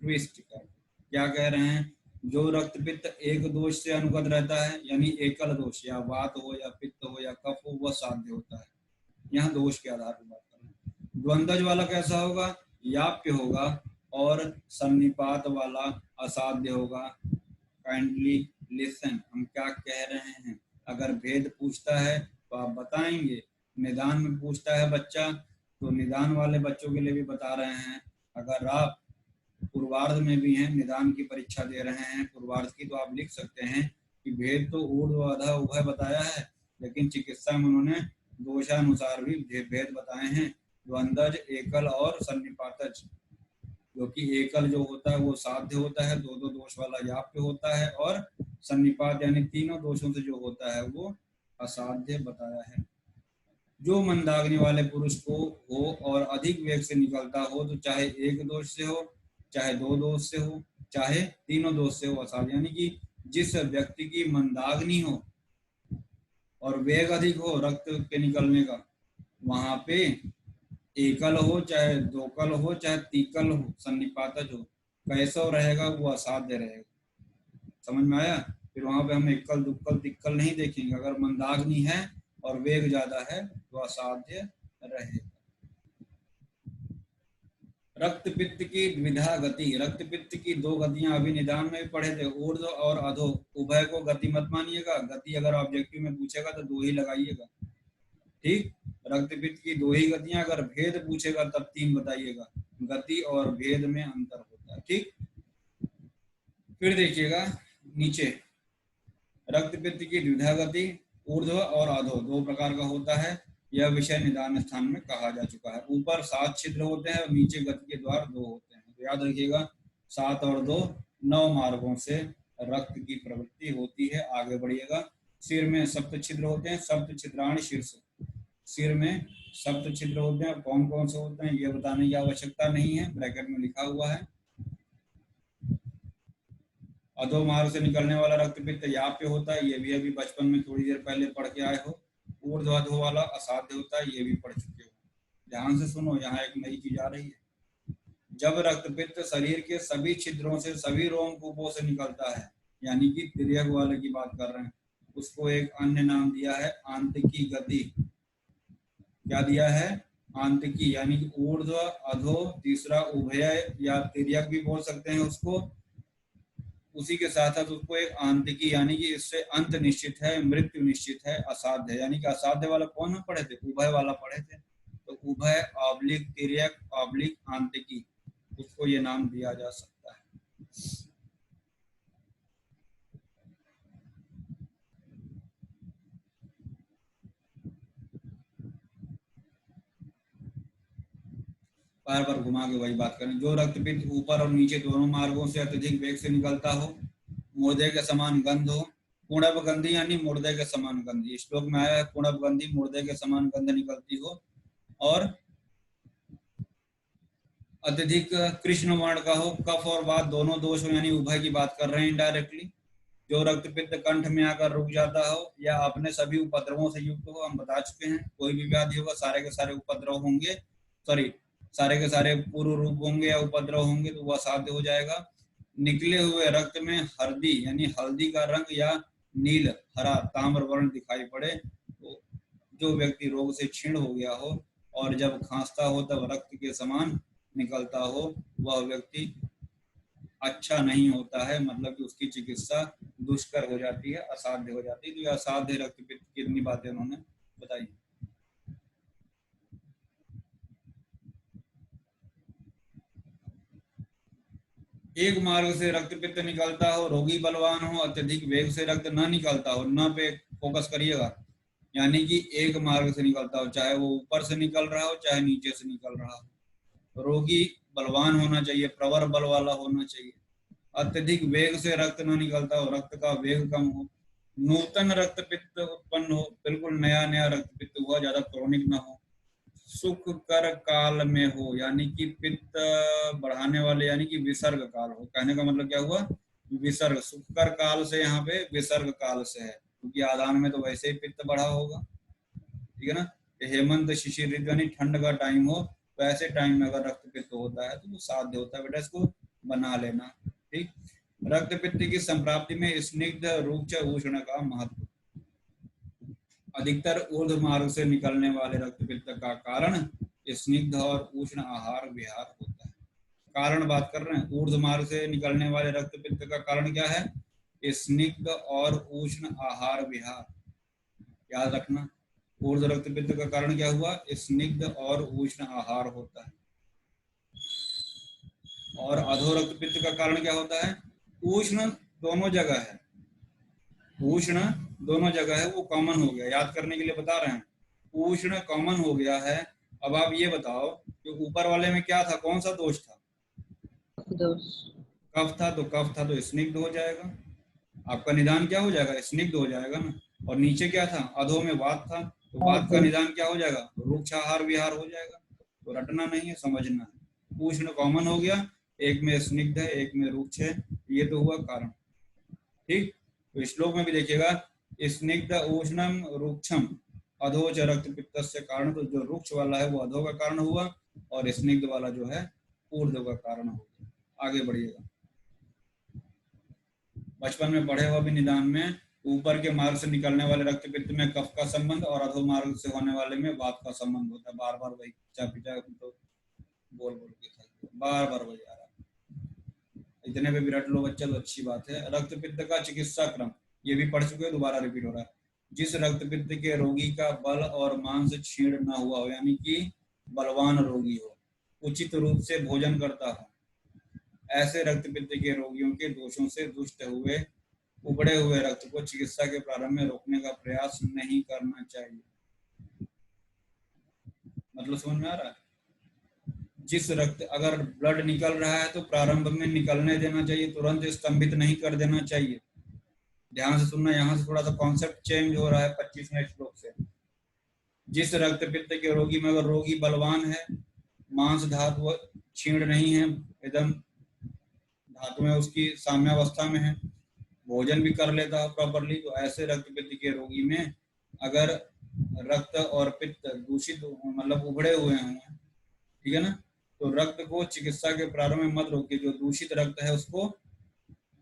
ट्विस्ट कर। क्या कह रहे हैं? जो रक्तपित्त एक दोष से अनुगत रहता है, यानी एकल दोष, या वात हो या पित्त हो या कफ हो, वह साध्य होता है। यहाँ दोष के आधार पर बात कर रहे हैं। द्वंद्वज वाला कैसा होगा? याप्य होगा, और सन्निपात वाला असाध्य होगा। काइंडली लिसन, हम क्या कह रहे हैं। अगर भेद पूछता है तो आप बताएंगे। निदान में पूछता है बच्चा तो निदान वाले बच्चों के लिए भी बता रहे हैं। अगर आप पूर्वार्ध में भी हैं, निदान की परीक्षा दे रहे हैं पूर्वार्ध की, तो आप लिख सकते हैं कि भेद तो ऊर्ध्व अधः उभय बताया है, लेकिन चिकित्सा में उन्होंने दोषानुसार भी भेद बताए हैं, द्वंद्वज, एकल और सन्निपातज। जो कि एकल जो होता है वो साध्य होता है, दो दो दोष वाला याप्य होता है, और सन्निपात यानी तीनों दोषों से जो होता है वो असाध्य बताया है। जो मंदाग्नि वाले पुरुष को हो और अधिक वेग से निकलता हो, तो चाहे एक दोष से हो, चाहे दो दोष से हो, चाहे तीनों दोष से हो, असाध्य। यानी कि जिस व्यक्ति की मंदाग्नि हो और वेग अधिक हो रक्त के निकलने का, वहां पे एकल हो, चाहे दोकल हो, चाहे तीकल हो, सन्निपातज हो, कैसा रहेगा वो असाध्य रहेगा। समझ में आया? फिर वहां पे हम एकल, दुक्कल, तिक्कल नहीं देखेंगे। अगर मंदाग्नि है और वेग ज्यादा है तो असाध्य रहेगा। रक्त पित्त की द्विधा गति, रक्त पित्त की दो गतियां अभी निदान में भी पढ़े थे, ऊर्ध्व और अधो। उभय को गति मत मानिएगा, गति अगर ऑब्जेक्टिव में पूछेगा तो दो ही लगाइएगा, ठीक। रक्त पित्त की दो ही गतियां, अगर भेद पूछेगा तब तीन बताइएगा। गति और भेद में अंतर होता है, ठीक। फिर देखिएगा नीचे, रक्त पित्त की द्विधा गति, ऊर्ध्व और अधो दो प्रकार का होता है। यह विषय निदान स्थान में कहा जा चुका है। ऊपर 7 छिद्र होते हैं और नीचे गति के द्वार 2 होते हैं। तो याद रखिएगा 7 और 2 9 मार्गों से रक्त की प्रवृत्ति होती है। आगे बढ़िएगा। सिर में सप्त छिद्र होते हैं, सप्त छिद्राणि शीर्ष। सिर में सप्त छिद्र होते हैं, कौन कौन से होते हैं ये बताने की आवश्यकता नहीं है, ब्रैकेट में लिखा हुआ है। अधो मार्ग से निकलने वाला रक्त पित्त याप्य होता है, ये भी अभी बचपन में थोड़ी देर पहले पढ़ के आए हो। ऊर्ध्वाधो वाला असाध्य होता है, ये भी पढ़ चुके हो। ध्यान से सुनो, यहाँ एक नई चीज आ रही है। जब रक्त पित्त शरीर के सभी छिद्रों से, सभी रोमकूपों से निकलता है, यानी कि तिर्यक वाले की बात कर रहे हैं, उसको एक अन्य नाम दिया है आंतकी गति। क्या दिया है? आंतकी, यानी कि ऊर्ध्व, अधो, तीसरा उभय या तिर्यक भी बोल सकते हैं उसको। उसी के साथ साथ उसको एक आंतकी, यानी कि इससे अंत निश्चित है, मृत्यु निश्चित है, असाध्य। यानी कि असाध्य वाला कौन हम पढ़े थे? उभय वाला पढ़े थे। तो उभय ऑब्लिक तिर्यक ऑब्लिक आंतकी, उसको ये नाम दिया जा सकता है। बार बार घुमा के वही बात करें। जो रक्तपित्त ऊपर और नीचे दोनों मार्गों से अत्यधिक वेग से निकलता हो, मुर्दे के समान गंध हो, पुणव गंधी यानी मुर्दे के समान गंधी, श्लोक में आया है पुणव गंधी, मुर्दे के समान गंध निकलती हो, और अत्यधिक कृष्ण वर्ण का हो, कफ और वात दोनों दोष हो, यानी उभय की बात कर रहे हैं इनडायरेक्टली। जो रक्तपित्त कंठ में आकर रुक जाता हो या अपने सभी उपद्रवों से युक्त हो, हम बता चुके हैं कोई भी व्याधि होगा सारे के सारे उपद्रव होंगे, सॉरी सारे के सारे पूर्व रूप होंगे या उपद्रव होंगे, तो वह असाध्य हो जाएगा। निकले हुए रक्त में हल्दी यानी हल्दी का रंग या नील, हरा, ताम्र वर्ण दिखाई पड़े, तो जो व्यक्ति रोग से क्षीण हो गया हो और जब खांसता हो तब रक्त के समान निकलता हो, वह व्यक्ति अच्छा नहीं होता है, मतलब कि उसकी चिकित्सा दुष्कर हो जाती है, असाध्य हो जाती है। तो यह असाध्य रक्तपित्त की इतनी बातें उन्होंने बताई। एक मार्ग से रक्तपित्त निकलता हो, रोगी बलवान हो, अत्यधिक वेग से रक्त न निकलता हो, न पे फोकस करिएगा, यानी कि एक मार्ग से निकलता हो, चाहे वो ऊपर से निकल रहा हो चाहे नीचे से निकल रहा हो। रोगी बलवान होना चाहिए, प्रवर बल वाला होना चाहिए। अत्यधिक वेग से रक्त न निकलता हो, रक्त का वेग कम हो, नूतन रक्तपित्त उत्पन्न हो, बिल्कुल नया नया रक्तपित्त हुआ, ज्यादा क्रोनिक ना हो, सुख कर काल में हो, यानी कि पित्त बढ़ाने वाले, यानी कि विसर्ग काल हो। कहने का मतलब क्या हुआ? विसर्ग, सुख कर काल से यहाँ पे विसर्ग काल से है, क्योंकि आदान में तो वैसे ही पित्त बढ़ा होगा, ठीक है ना। हेमंत शिशिर ऋतु यानी ठंड का टाइम हो, तो ऐसे टाइम में अगर रक्तपित्त होता है तो वो साध्य होता है। बेटा इसको बना लेना, ठीक। रक्तपित्त की संप्राप्ति में स्निग्ध, रुक्ष, उष्ण का महत्व। अधिकतर ऊर्ध्व मार्ग से निकलने वाले रक्तपित्त का कारण स्निग्ध और उष्ण आहार विहार होता है। कारण बात कर रहे हैं, ऊर्ध्व मार्ग से निकलने वाले रक्तपित्त का कारण क्या है? स्निग्ध और उष्ण आहार विहार। याद रखना, ऊर्ध्व रक्तपित्त का कारण क्या हुआ? स्निग्ध और उष्ण आहार होता है। और अधो रक्तपित्त का कारण क्या होता है? उष्ण दोनों जगह है, उष्ण दोनों जगह है, वो कॉमन हो गया, याद करने के लिए बता रहे हैं। उष्ण कॉमन हो गया है। अब आप ये बताओ कि ऊपर वाले में क्या था, कौन सा दोष था? दोष। कफ था, तो कफ था तो स्निग्ध हो जाएगा, आपका निदान क्या हो जाएगा? स्निग्ध हो जाएगा ना। और नीचे क्या था? अधो में वात था, तो वात का निदान क्या हो जाएगा? रुक्षाहार विहार हो जाएगा। तो रटना नहीं है, समझना है। उष्ण कॉमन हो गया, एक में स्निग्ध है, एक में रुक्ष है, ये तो हुआ कारण। ठीक, तो श्लोक में भी देखिएगा, स्निग्ध उष्णम रुक्षम अधोच रक्त पित्तस्य कारण, तो जो रुक्ष वाला है वो अधो का कारण हुआ और स्निग्ध वाला जो है ऊर्ध्व का कारण हुआ। आगे बढ़िएगा। बचपन में पढ़े हुआ भी निदान में ऊपर के मार्ग से निकलने वाले रक्त पित्त में कफ का संबंध और अधो मार्ग से होने वाले में वात का संबंध होता है। बार बार वही पिचा तो बोल के बार बार वही आ रहा है। इतने पे विराट लो बच्चा तो अच्छी बात है। रक्त पित्त का चिकित्सा क्रम, ये भी पढ़ चुके हैं, दोबारा रिपीट हो रहा है। जिस रक्त पित्त के रोगी का बल और मांस क्षीण न हुआ हो, यानी कि बलवान रोगी हो, उचित रूप से भोजन करता हो, ऐसे रक्त पित्त के रोगियों के दोषों से दुष्ट हुए उबड़े हुए रक्त को चिकित्सा के प्रारंभ में रोकने का प्रयास नहीं करना चाहिए। मतलब समझ में आ रहा है? जिस रक्त, अगर ब्लड निकल रहा है तो प्रारंभ में निकलने देना चाहिए, तुरंत स्तंभित नहीं कर देना चाहिए। ध्यान से सुनना, यहाँ से थोड़ा सा कॉन्सेप्ट चेंज हो रहा है 25वें श्लोक से। जिस रक्त पित्त के रोगी में अगर रोगी बलवान है, मांस धातु क्षीण नहीं है, एकदम धातु में उसकी साम्यावस्था में है, भोजन भी कर लेता है प्रॉपरली, तो ऐसे रक्त पित्त के रोगी में अगर रक्त और पित्त दूषित मतलब उभड़े हुए हैं, ठीक है ना, तो रक्त को चिकित्सा के प्रारंभ में मत रोकिए। जो दूषित रक्त है उसको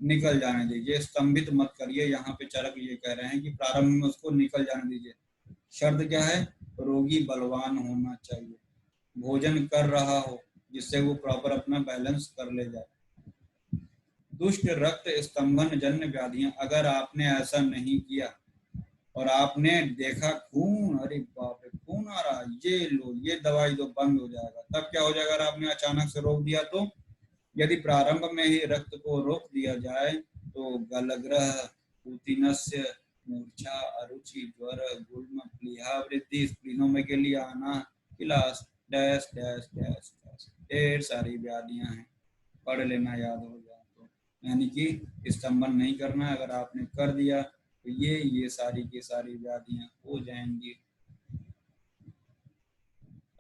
निकल जाने दीजिए, स्तंभित मत करिए। यहाँ पे चालक ये कह रहे हैं कि प्रारंभ में उसको निकल जाने दीजिए। शर्त क्या है? रोगी बलवान होना चाहिए, भोजन कर रहा हो, जिससे वो प्रॉपर अपना बैलेंस कर ले जाए। दुष्ट रक्त स्तंभन जन्य व्याधियां, अगर आपने ऐसा नहीं किया और आपने देखा खून, अरे बाप रे खून आ रहा है, ये लो ये दवाई दो, बंद हो जाएगा, तब क्या हो जाएगा? अगर आपने अचानक से रोक दिया तो, यदि प्रारंभ में ही रक्त को रोक दिया जाए तो गलग्रह, पूतिनस्य, मूर्छा, अरुचि, ज्वर, गुल्म, प्लीहा वृद्धि, स्प्लीनोमेगेलियाना, किलास, डैश डैश डैश डैश, ढेर सारी व्याधियां हैं, पढ़ लेना याद हो जाए तो। यानी कि स्तंभन नहीं करना, अगर आपने कर दिया तो ये सारी की सारी व्याधियां हो जाएंगी।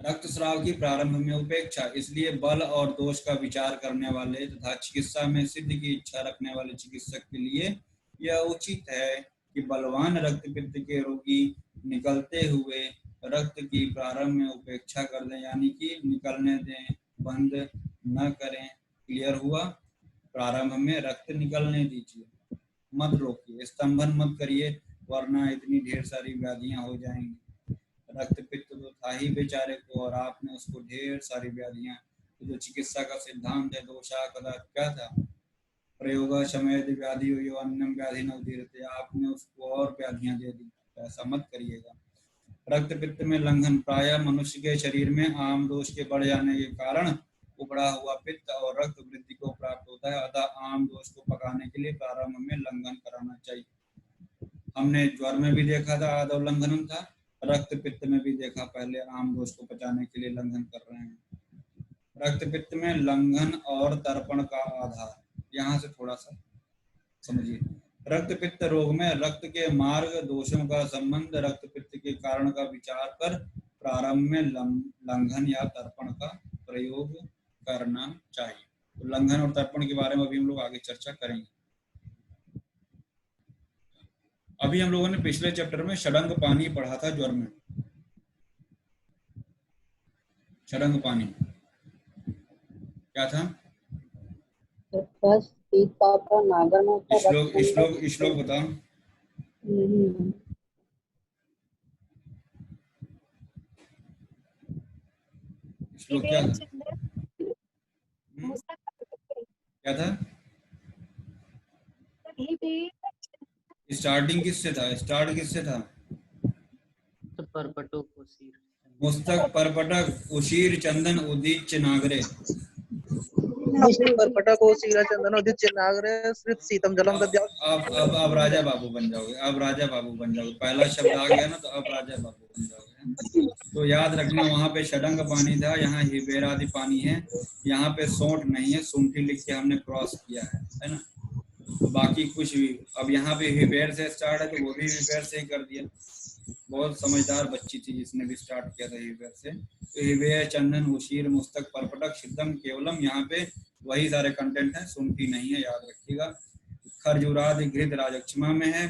रक्तस्राव की प्रारंभ में उपेक्षा, इसलिए बल और दोष का विचार करने वाले तथा चिकित्सा में सिद्धि की इच्छा रखने वाले चिकित्सक के लिए यह उचित है कि बलवान रक्तपित्त के रोगी निकलते हुए रक्त की प्रारंभ में उपेक्षा कर दें, यानी कि निकलने दें, बंद न करें। क्लियर हुआ? प्रारंभ में रक्त निकलने दीजिए, मत रोकिए, स्तंभन मत करिए, वरना इतनी ढेर सारी व्याधियां हो जाएंगी। रक्त पित्त तो था ही बेचारे को, और आपने उसको ढेर सारी व्याधियां, तो जो चिकित्सा का सिद्धांत है दोषा कदा क्या था? प्रयोग समय व्याधि हो अन्यम व्याधि न उदीरते, आपने उसको और व्याधियां दे दी, ऐसा मत करिएगा। रक्त पित्त में लंघन, प्रायः मनुष्य के शरीर में आम दोष के बढ़ जाने के कारण उबड़ा हुआ पित्त और रक्त वृद्धि को प्राप्त होता है, अतः आम दोष को पकाने के लिए प्रारंभ में लंघन कराना चाहिए। हमने ज्वर में भी देखा था आदव लंघनम था, रक्त पित्त में भी देखा, पहले आम दोष को पचाने के लिए लंघन कर रहे हैं। रक्त पित्त में लंघन और तर्पण का आधार, यहाँ से थोड़ा सा समझिए। रक्त पित्त रोग में रक्त के मार्ग दोषों का संबंध रक्त पित्त के कारण का विचार कर प्रारंभ में लंघन या तर्पण का प्रयोग करना चाहिए। तो लंघन और तर्पण के बारे में अभी हम लोग आगे चर्चा करेंगे। अभी हम लोगों ने पिछले चैप्टर में षडंग पानी पढ़ा था ज्वर में। षडंग पानी क्या था? श्लोक बताओ। श्लोक क्या था? क्या था? स्टार्टिंग किससे था? स्टार्ट किससे था? मुस्तक परपटक उशीर चंदन उदीच नागरे। परपटक उशीर चंदन उदीच नागरे श्रित शीतम जलम दद्यात्। अब राजा बाबू बन जाओगे, अब राजा बाबू बन जाओगे। पहला शब्द आ गया ना तो अब राजा बाबू बन जाओगे। तो याद रखना वहां पे षडंग पानी था, यहाँ हिबेर आदि पानी है, यहाँ पे सोंठ नहीं है, सुंठी लिख के हमने क्रॉस किया है ना। तो बाकी कुछ भी, अब यहाँ पे हिबेर से स्टार्ट है तो वो भी हिबेर से ही कर दिया। बहुत समझदार बच्ची थी जिसने भी स्टार्ट किया था हिबेर से। तो हिबेर, चंदन, उशीर, मुस्तक, परपटक, सिद्धम, केवलम, यहाँ पे वही सारे कंटेंट है, सुंठी नहीं है, याद रखिएगा। खरजुरादि घृत राजक्षमा में है,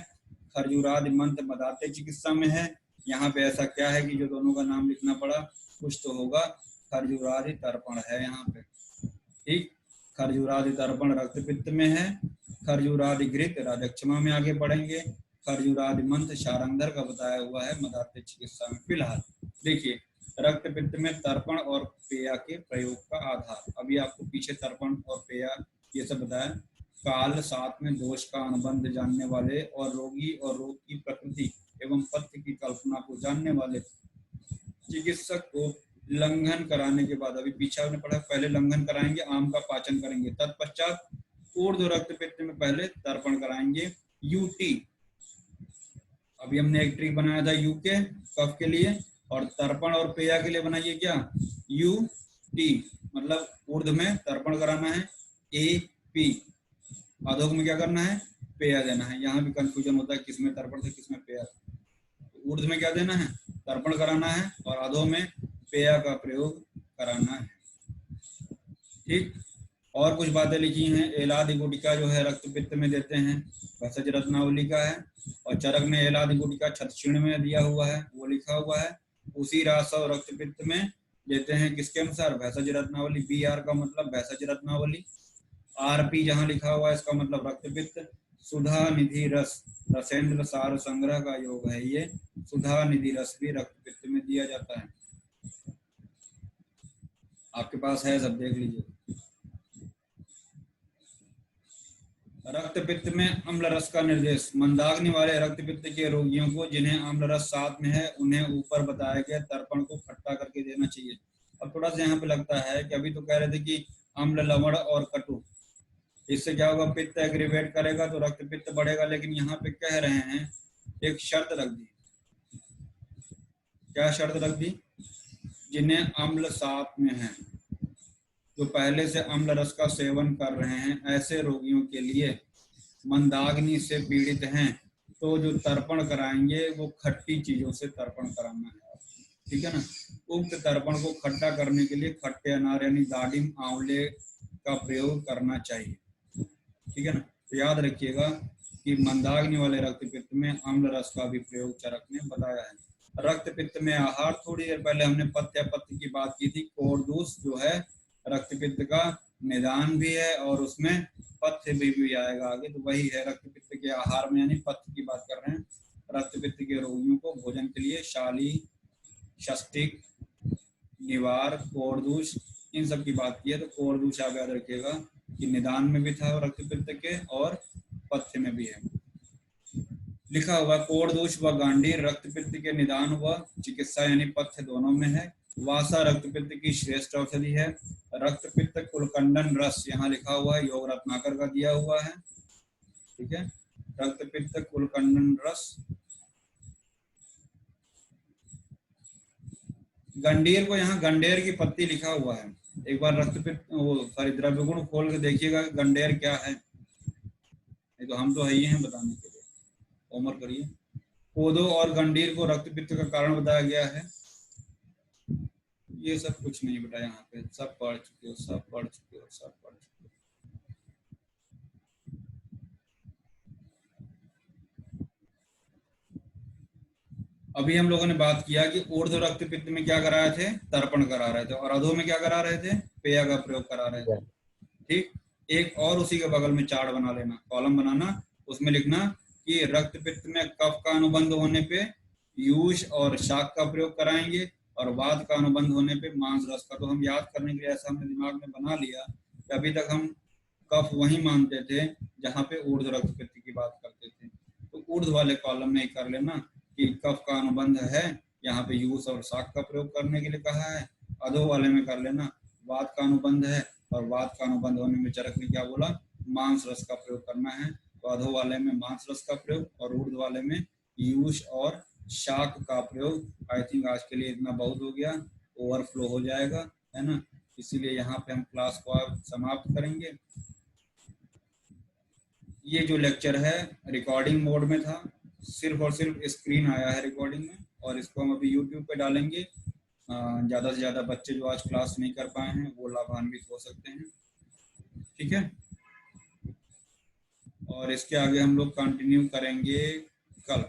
खरजुरादि मंत्र मदाते चिकित्सा में है। यहाँ पे ऐसा क्या है कि जो दोनों का नाम लिखना पड़ा, कुछ तो होगा। खरजुरादि तर्पण है यहाँ पे, ठीक। खरजुरादि तर्पण रक्त पित्त में है, खरजुरादि घृत राजक्षमा में आगे बढ़ेंगे, खरजुरादि मंत्र शारंगधर का बताया हुआ है मदाते चिकित्सा में। फिलहाल देखिए रक्त पित्त में तर्पण और पेया के प्रयोग का आधार, अभी आपको पीछे तर्पण और पेया ये सब बताया। काल, साथ में दोष का अनुबंध जानने वाले और रोगी और रोग की प्रकृति एवं पथ्य की कल्पना को जानने वाले चिकित्सक को लंघन कराने के बाद, अभी पीछे आपने पढ़ा, पहले लंघन कराएंगे, आम का पाचन करेंगे, तत्पश्चात ऊर्ध्व रक्त पित्त में पहले तर्पण कराएंगे, यूटी। अभी हमने एक ट्रिक बनाया था यू के कफ के लिए, और तर्पण और पेया के लिए बनाइए क्या, यू टी, मतलब ऊर्ध्व में तर्पण कराना है, ए पी, अधोग में क्या करना है, पेया देना है। यहाँ भी कंफ्यूजन होता है किसमें तर्पण था किसमें पेया। ऊर्ध्व में क्या देना है, तर्पण कराना है, और अधो में पेया का प्रयोग कराना है, ठीक। और कुछ बातें लिखी हैं। एलादि गुटिका जो है रक्त पित्त में देते हैं, भैषज रत्नावली का है, और चरक में एलादि गुटिका छत्तीण में दिया हुआ है, वो लिखा हुआ है। उसी रास और रक्त पित्त में देते हैं किसके अनुसार, भैषज रत्नावली, बी आर का मतलब भैषज रत्नावली, आर पी जहाँ लिखा हुआ है इसका मतलब रक्त पित्त। सुधा निधि रस, रसेंद्र सार संग्रह का योग है ये, सुधा निधि रस भी रक्त पित्त में दिया जाता है। आपके पास है, सब देख लीजिए। रक्त पित्त में अम्ल रस का निर्देश, मंदाग्नि वाले रक्त पित्त के रोगियों को जिन्हें अम्ल रस साथ में है, उन्हें ऊपर बताए गए तर्पण को खट्टा करके देना चाहिए। अब थोड़ा सा यहाँ पे लगता है कि अभी तो कह रहे थे कि अम्ल, लवण और कटु, इससे क्या होगा, पित्त एग्रीवेट करेगा तो रक्त पित्त बढ़ेगा, लेकिन यहाँ पे कह रहे हैं एक शर्त रख दी। क्या शर्त रख दी, जिन्हें अम्ल साथ में है, जो पहले से अम्ल रस का सेवन कर रहे हैं, ऐसे रोगियों के लिए मंदाग्नि से पीड़ित हैं, तो जो तर्पण कराएंगे वो खट्टी चीजों से तर्पण कराना है, ठीक है ना। उक्त तर्पण को खट्टा करने के लिए खट्टे अनार यानी दाडिम, आंवले का प्रयोग करना चाहिए, ठीक है ना। तो याद रखिएगा कि मंदाग्नि वाले रक्त पित्त में अम्ल रस का भी प्रयोग चरक ने बताया है। रक्त पित्त में आहार, थोड़ी देर पहले हमने पथ्य की बात की थी। कोरदूस जो है रक्त पित्त का निदान भी है, और उसमें पथ्य भी आएगा आगे, तो वही है रक्त पित्त के आहार में, यानी पथ्य की बात कर रहे हैं। रक्त पित्त के रोगियों को भोजन के लिए शाली, षष्टिक, निवार, कोरदूष, इन सब की बात की है। तो कोरदूष आप याद रखिएगा कि निदान में भी था रक्त पित्त के, और पथ्य में भी है। लिखा हुआ कोरदूष व गांडीर रक्त पित्त के निदान व चिकित्सा यानी पथ्य दोनों में है। वासा रक्त पित्त की श्रेष्ठ औषधि है। रक्त पित्त कुलकंडन रस यहाँ लिखा हुआ है, योग रत्नाकर का दिया हुआ है, ठीक है। रक्त पित्त कुलकंडन रस, गंडीर को यहाँ गंडेर की पत्ती लिखा हुआ है। एक बार रक्त पित्त वो सॉरी द्रव्य गुण खोल के देखिएगा गंडेर क्या है, नहीं तो हम तो है ही हैं बताने के लिए, होमवर्क करिए। कोदो और गंडीर को रक्त पित्त का कारण बताया गया है। ये सब कुछ नहीं बताया यहाँ पे, सब पढ़ चुके हो, सब पढ़ चुके हो, सब पढ़ चुके हो। अभी हम लोगों ने बात किया कि ऊर्ध्व रक्त पित्त में क्या करा रहे थे, तर्पण करा रहे थे, और अधो में क्या करा रहे थे, पेय का प्रयोग करा रहे थे, ठीक। एक और उसी के बगल में चार्ट बना लेना, कॉलम बनाना, उसमें लिखना कि रक्त पित्त में कफ का अनुबंध होने पे यूष और शाक का प्रयोग कराएंगे, और वात का अनुबंध होने पे मांस रस का। तो हम याद करने के लिए ऐसा हमने दिमाग में बना लिया कि अभी तक हम कफ वही मानते थे जहाँ पे ऊर्ध्व रक्त पित्त की बात करते थे, तो ऊर्ध्व वाले कॉलम में ही कर लेना कि कफ का अनुबंध है, यहाँ पे यूष और शाक का प्रयोग करने के लिए कहा है। अधो वाले में कर लेना वात का अनुबंध है, और वात का अनुबंध होने में चरक ने क्या बोला, मांस रस का प्रयोग करना है। तो अधो वाले में मांस रस का प्रयोग, और ऊर्ध्व वाले में यूष और शाक का प्रयोग आई थिंक आज के लिए इतना बहुत हो गया, ओवरफ्लो हो जाएगा, है ना। इसीलिए यहाँ पे हम क्लास को अब समाप्त करेंगे। ये जो लेक्चर है रिकॉर्डिंग मोड में था, सिर्फ और सिर्फ स्क्रीन आया है रिकॉर्डिंग में, और इसको हम अभी यूट्यूब पे डालेंगे। ज़्यादा से ज़्यादा बच्चे जो आज क्लास नहीं कर पाए हैं वो लाभान्वित हो सकते हैं, ठीक है। और इसके आगे हम लोग कंटिन्यू करेंगे कल।